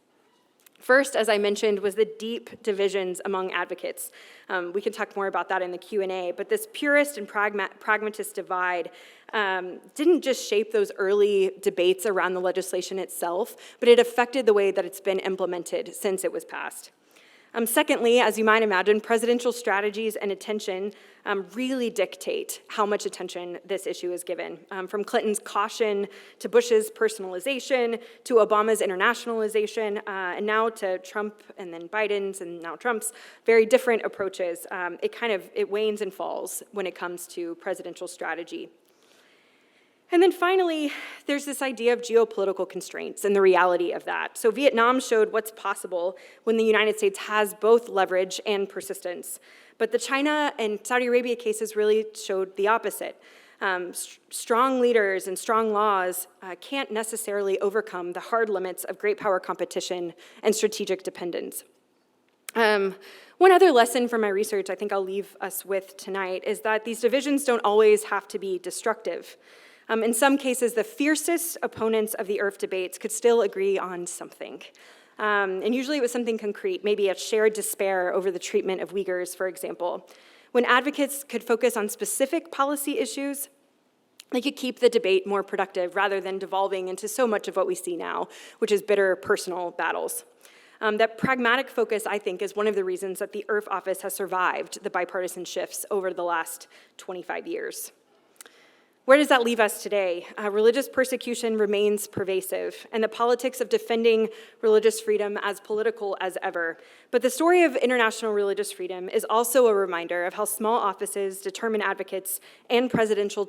First, as I mentioned, was the deep divisions among advocates. We can talk more about that in the Q&A, but this purist and pragmatist divide didn't just shape those early debates around the legislation itself, but it affected the way that it's been implemented since it was passed. Secondly, as you might imagine, presidential strategies and attention really dictate how much attention this issue is given. From Clinton's caution to Bush's personalization to Obama's internationalization, and now to Trump and then Biden's and now Trump's very different approaches. It wanes and falls when it comes to presidential strategy. And then finally, there's this idea of geopolitical constraints and the reality of that. So Vietnam showed what's possible when the United States has both leverage and persistence. But the China and Saudi Arabia cases really showed the opposite. Strong leaders and strong laws can't necessarily overcome the hard limits of great power competition and strategic dependence. One other lesson from my research I think I'll leave us with tonight is that these divisions don't always have to be destructive. In some cases, the fiercest opponents of the IRF debates could still agree on something. And usually it was something concrete, maybe a shared despair over the treatment of Uyghurs, for example. When advocates could focus on specific policy issues, they could keep the debate more productive rather than devolving into so much of what we see now, which is bitter personal battles. That pragmatic focus, I think, is one of the reasons that the IRF office has survived the bipartisan shifts over the last 25 years. Where does that leave us today? Religious persecution remains pervasive, and the politics of defending religious freedom as political as ever. But the story of international religious freedom is also a reminder of how small offices, determined advocates, and presidential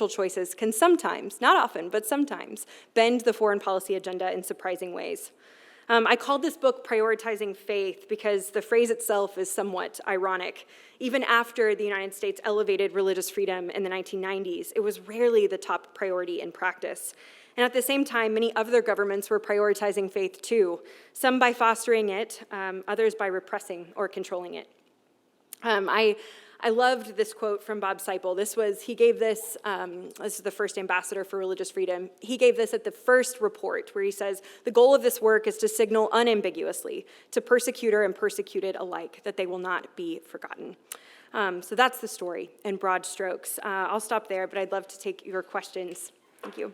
choices can sometimes, not often, but sometimes, bend the foreign policy agenda in surprising ways. I called this book Prioritizing Faith because the phrase itself is somewhat ironic. Even after the United States elevated religious freedom in the 1990s, it was rarely the top priority in practice. And at the same time, many other governments were prioritizing faith too, some by fostering it, others by repressing or controlling it. I loved this quote from Bob Seipel. He gave this, this is the first ambassador for religious freedom. He gave this at the first report where he says, the goal of this work is to signal unambiguously to persecutor and persecuted alike that they will not be forgotten. So that's the story in broad strokes. I'll stop there, but I'd love to take your questions. Thank you.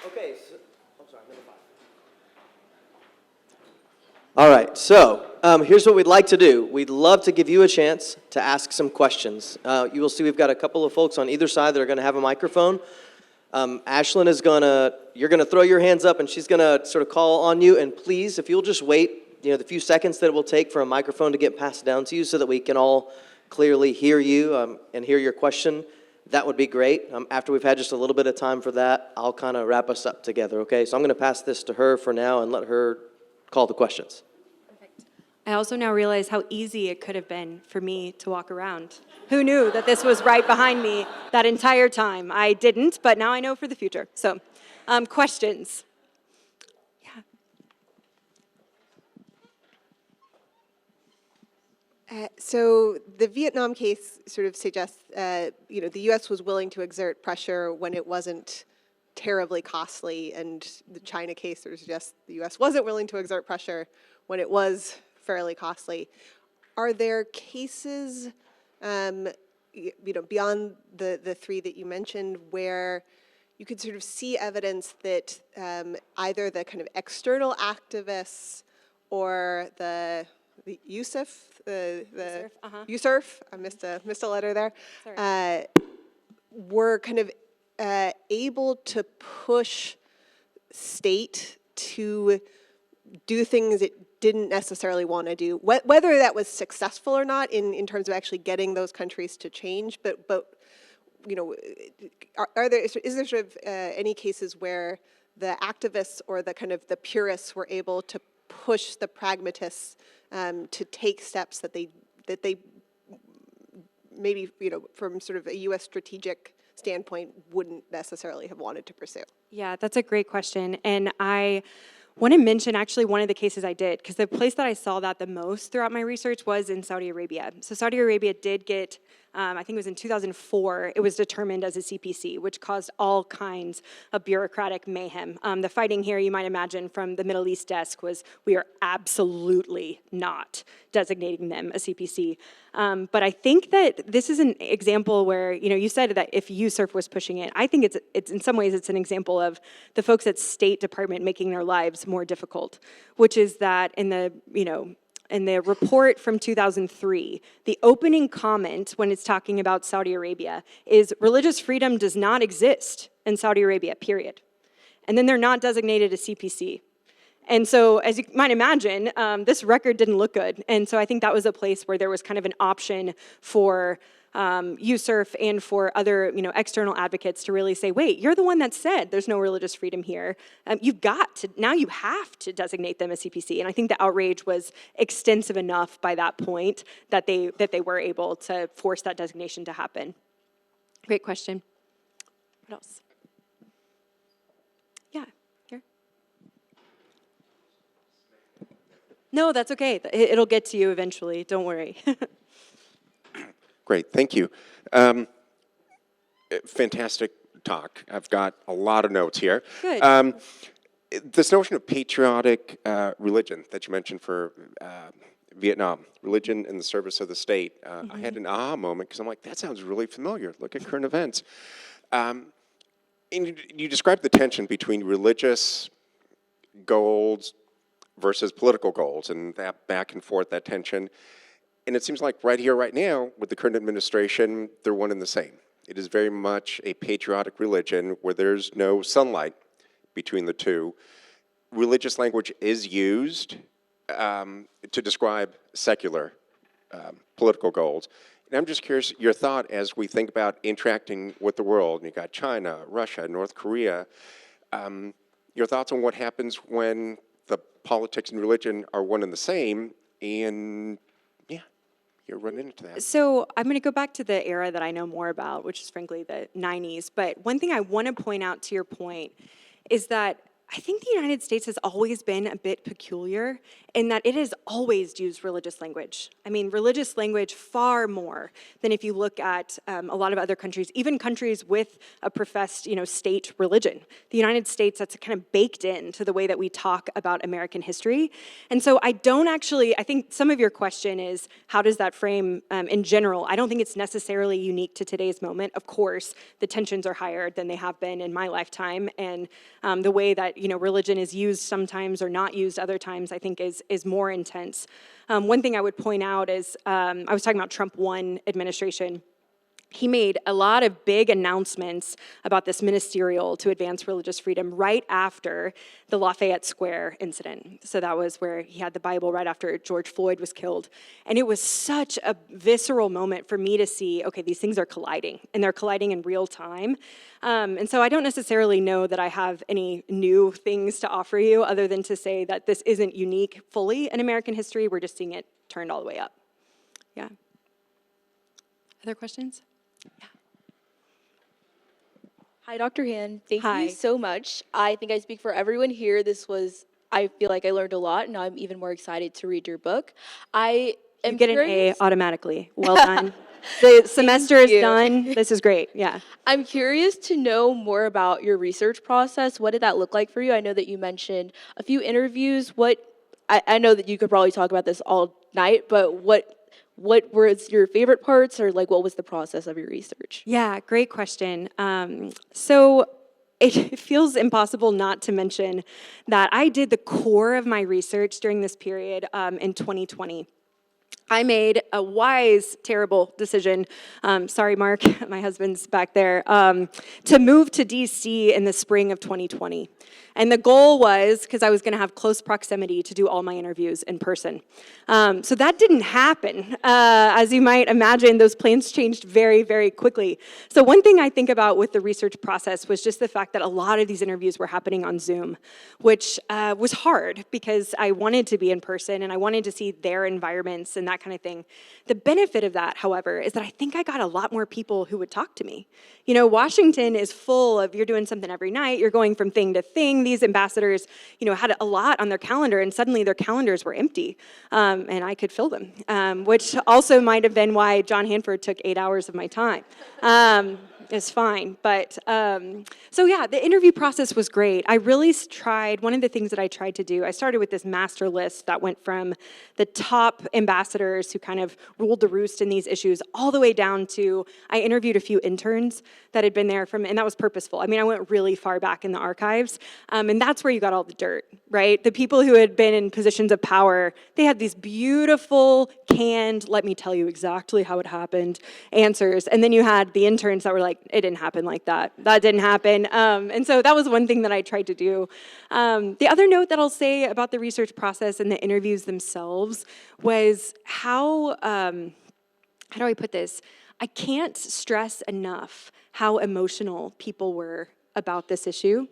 Okay, so, I'm sorry, number 5. All right, so here's what we'd like to do. We'd love to give you a chance to ask some questions. You will see we've got a couple of folks on either side that are going to have a microphone. Ashlyn is you're going to throw your hands up and she's going to sort of call on you. And please, if you'll just wait, the few seconds that it will take for a microphone to get passed down to you so that we can all clearly hear you and hear your question, that would be great. After we've had just a little bit of time for that, I'll kind of wrap us up together, okay? So I'm going to pass this to her for now and let her call the questions. Perfect. I also now realize how easy it could have been for me to walk around. Who knew that this was right behind me that entire time? I didn't, but now I know for the future. So, questions? So the Vietnam case sort of suggests, the U.S. was willing to exert pressure when it wasn't terribly costly, and the China case sort of suggests the U.S. wasn't willing to exert pressure when it was fairly costly. Are there cases, beyond the 3 that you mentioned, where you could sort of see evidence that either the kind of external activists or the USIF, USURF, I missed a letter there, were kind of able to push state to do things it didn't necessarily want to do, whether that was successful or not in terms of actually getting those countries to change, but is there sort of any cases where the activists or the kind of the purists were able to push the pragmatists to take steps that they maybe, from sort of a U.S. strategic standpoint, wouldn't necessarily have wanted to pursue? Yeah, that's a great question. And I want to mention actually one of the cases I did, because the place that I saw that the most throughout my research was in Saudi Arabia. So Saudi Arabia did get, I think it was in 2004, it was determined as a CPC, which caused all kinds of bureaucratic mayhem. The fighting here, you might imagine, from the Middle East desk was, we are absolutely not designating them a CPC. But I think that this is an example where, you said that if USURF was pushing it, I think it's in some ways it's an example of the folks at State Department making their lives more difficult, which is that in the report from 2003, the opening comment when it's talking about Saudi Arabia is religious freedom does not exist in Saudi Arabia, period. And then they're not designated a CPC. And so, as you might imagine, this record didn't look good. And so I think that was a place where there was kind of an option for USURF and for other, external advocates to really say, wait, you're the one that said there's no religious freedom here. Now you have to designate them a CPC. And I think the outrage was extensive enough by that point that they were able to force that designation to happen. Great question. What else? Yeah, here. No, that's okay. It'll get to you eventually. Don't worry. Great, thank you. Fantastic talk. I've got a lot of notes here. Good. This notion of patriotic religion that you mentioned for Vietnam, religion in the service of the state, I had an aha moment because I'm like, that sounds really familiar. Look at current events. And you described the tension between religious goals versus political goals and that back and forth, that tension. And it seems like right here, right now, with the current administration, they're one and the same. It is very much a patriotic religion where there's no sunlight between the two. Religious language is used to describe secular political goals. And I'm just curious, your thought as we think about interacting with the world. You've got China, Russia, North Korea. Your thoughts on what happens when the politics and religion are one and the same, and yeah, you're running into that. So I'm going to go back to the era that I know more about, which is frankly the 90s. But one thing I want to point out to your point is that I think the United States has always been a bit peculiar in that it has always used religious language. I mean, religious language far more than if you look at a lot of other countries, even countries with a professed, state religion. The United States, that's kind of baked into the way that we talk about American history. And so I think some of your question is, how does that frame in general? I don't think it's necessarily unique to today's moment. Of course, the tensions are higher than they have been in my lifetime, and the way that religion is used sometimes or not used other times, I think is more intense. One thing I would point out is, I was talking about Trump 1 administration. He made a lot of big announcements about this ministerial to advance religious freedom right after the Lafayette Square incident. So that was where he had the Bible right after George Floyd was killed. And it was such a visceral moment for me to see, okay, these things are colliding, and they're colliding in real time. And so I don't necessarily know that I have any new things to offer you other than to say that this isn't unique fully in American history. We're just seeing it turned all the way up. Yeah. Other questions? Yeah. Hi, Dr. Han. Thank Hi. you so much. I think I speak for everyone here. I feel like I learned a lot, and I'm even more excited to read your book. I am You get an A curious- automatically. Well done. The semester is you. done. This is great. Yeah. I'm curious to know more about your research process. What did that look like for you? I know that you mentioned a few interviews. I know that you could probably talk about this all night, but what were your favorite parts, or what was the process of your research? Yeah, great question. So it feels impossible not to mention that I did the core of my research during this period in 2020. I made a wise, terrible decision, sorry, Mark, my husband's back there, to move to DC in the spring of 2020. And the goal was, because I was going to have close proximity to do all my interviews in person. So that didn't happen. As you might imagine, those plans changed very, very quickly. So one thing I think about with the research process was just the fact that a lot of these interviews were happening on Zoom, which was hard because I wanted to be in person and I wanted to see their environments and that kind of thing. The benefit of that, however, is that I think I got a lot more people who would talk to me. Washington is full of, you're doing something every night, you're going from thing to thing. These ambassadors, had a lot on their calendar, and suddenly their calendars were empty, and I could fill them, which also might have been why John Hanford took 8 hours of my time. It's fine, but so yeah, the interview process was great. I really tried, one of the things that I tried to do, I started with this master list that went from the top ambassadors who kind of ruled the roost in these issues all the way down to, I interviewed a few interns that had been there and that was purposeful. I mean, I went really far back in the archives, and that's where you got all the dirt, right? The people who had been in positions of power, they had these beautiful, canned, let me tell you exactly how it happened, answers, and then you had the interns that were like, it didn't happen like that. That didn't happen. And so that was one thing that I tried to do. The other note that I'll say about the research process and the interviews themselves was how do I put this? I can't stress enough how emotional people were about this issue.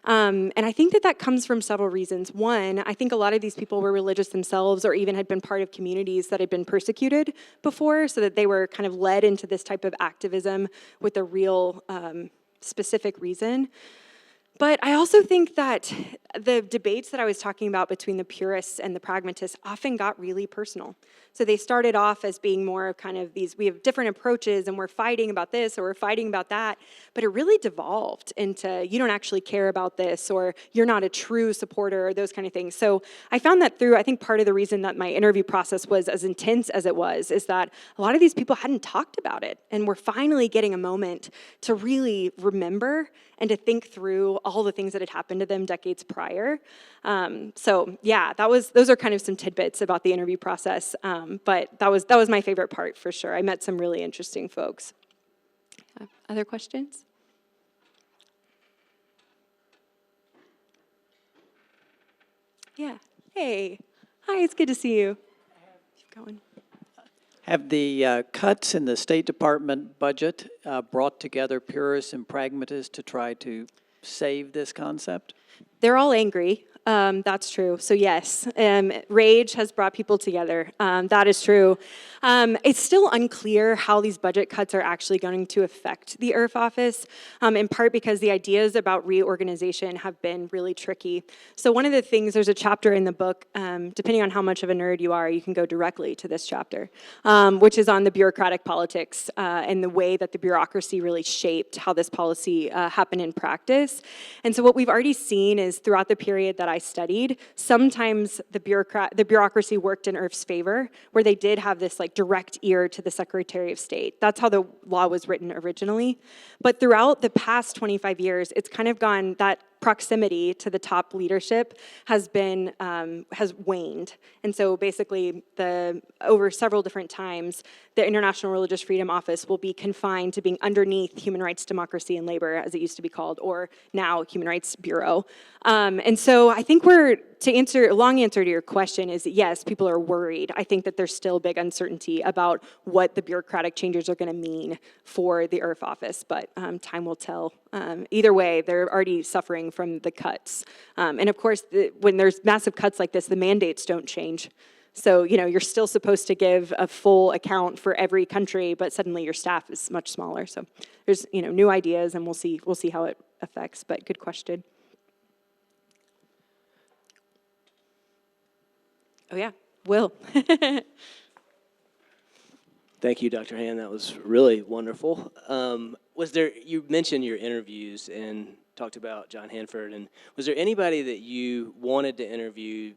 And I think that comes from several reasons. One, I think a lot of these people were religious themselves or even had been part of communities that had been persecuted before, so that they were kind of led into this type of activism with a real specific reason. But I also think that the debates that I was talking about between the purists and the pragmatists often got really personal. So they started off as being more of kind of these, we have different approaches and we're fighting about this or we're fighting about that, but it really devolved into you don't actually care about this or you're not a true supporter or those kind of things. So I found that I think part of the reason that my interview process was as intense as it was is that a lot of these people hadn't talked about it and we're finally getting a moment to really remember and to think through all the things that had happened to them decades prior. So yeah, those are kind of some tidbits about the interview process. But that was my favorite part for sure. I met some really interesting folks. Other questions? Yeah. Hey. Hi, it's good to see you. Keep going. Have the cuts in the State Department budget brought together purists and pragmatists to try to save this concept? They're all angry. That's true. So yes, rage has brought people together. That is true. It's still unclear how these budget cuts are actually going to affect the IRF office, in part because the ideas about reorganization have been really tricky. So one of the things, there's a chapter in the book, depending on how much of a nerd you are, you can go directly to this chapter, which is on the bureaucratic politics and the way that the bureaucracy really shaped how this policy happened in practice. And so what we've already seen is throughout the period that I studied, sometimes the bureaucracy worked in IRF's favor, where they did have this like direct ear to the Secretary of State. That's how the law was written originally. But throughout the past 25 years, it's kind of gone, that proximity to the top leadership has waned. And so basically, over several different times, the International Religious Freedom Office will be confined to being underneath Human Rights, Democracy, and Labor, as it used to be called, or now Human Rights Bureau. And so I think a long answer to your question is that yes, people are worried. I think that there's still big uncertainty about what the bureaucratic changes are going to mean for the IRF office, but time will tell. Either way, they're already suffering from the cuts. And of course, when there's massive cuts like this, the mandates don't change. So, you're still supposed to give a full account for every country, but suddenly your staff is much smaller. So there's, new ideas, and we'll see how it affects, but good question. Oh yeah, Will. Thank you, Dr. Hand. That was really wonderful. You mentioned your interviews and talked about John Hanford, and was there anybody that you wanted to interview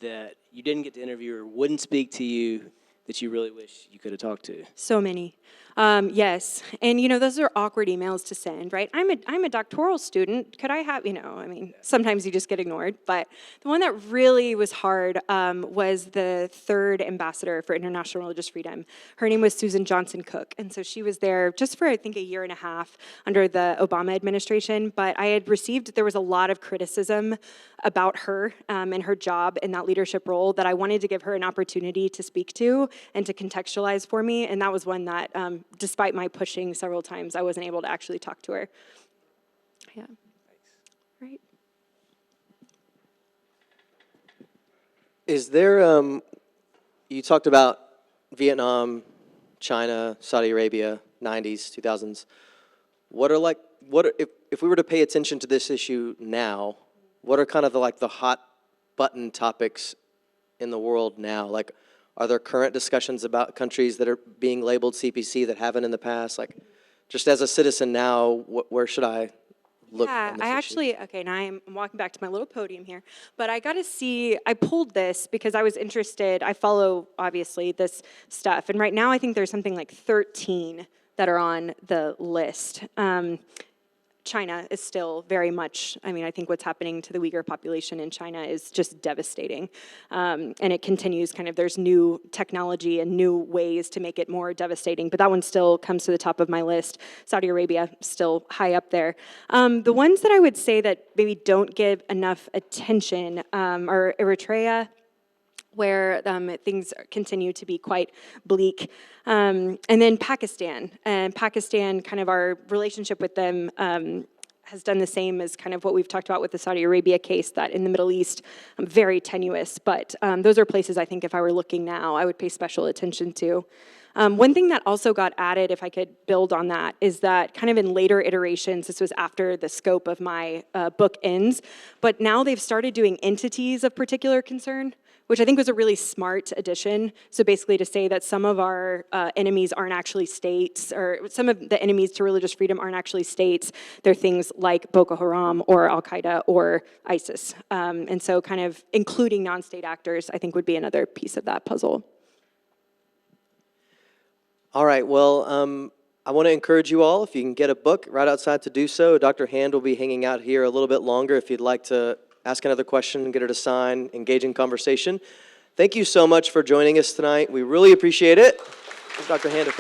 that you didn't get to interview or wouldn't speak to you that you really wish you could have talked to? So many. Yes, and those are awkward emails to send, right? I'm a doctoral student. Could I have, sometimes you just get ignored. But the one that really was hard was the third ambassador for international religious freedom. Her name was Susan Johnson Cook, and so she was there just for I think a year and a half under the Obama administration. But I had received there was a lot of criticism about her and her job in that leadership role that I wanted to give her an opportunity to speak to and to contextualize for me, and that was one that. Despite my pushing several times, I wasn't able to actually talk to her. Yeah. Right. Is there, you talked about Vietnam, China, Saudi Arabia, 90s, 2000s. If we were to pay attention to this issue now, what are kind of the hot button topics in the world now? Like, are there current discussions about countries that are being labeled CPC that haven't in the past? Like, just as a citizen now, where should I look on this issue? Okay, now I'm walking back to my little podium here, but I pulled this because I was interested. I follow, obviously, this stuff, and right now I think there's something like 13 that are on the list. China is still very much, I think what's happening to the Uyghur population in China is just devastating. And it continues there's new technology and new ways to make it more devastating, but that one still comes to the top of my list. Saudi Arabia, still high up there. The ones that I would say that maybe don't give enough attention are Eritrea, where things continue to be quite bleak. And then Pakistan. And Pakistan, our relationship with them has done the same as what we've talked about with the Saudi Arabia case, that in the Middle East, very tenuous. But those are places I think if I were looking now, I would pay special attention to. One thing that also got added, if I could build on that, is that in later iterations, this was after the scope of my book ends, but now they've started doing entities of particular concern, which I think was a really smart addition. So basically to say that some of our enemies aren't actually states, or some of the enemies to religious freedom aren't actually states. They're things like Boko Haram or Al-Qaeda or ISIS. And so including non-state actors, I think would be another piece of that puzzle. All right, well, I want to encourage you all, if you can get a book right outside to do so. Dr. Hand will be hanging out here a little bit longer if you'd like to ask another question, get her to sign, engage in conversation. Thank you so much for joining us tonight. We really appreciate it. Dr. Hand.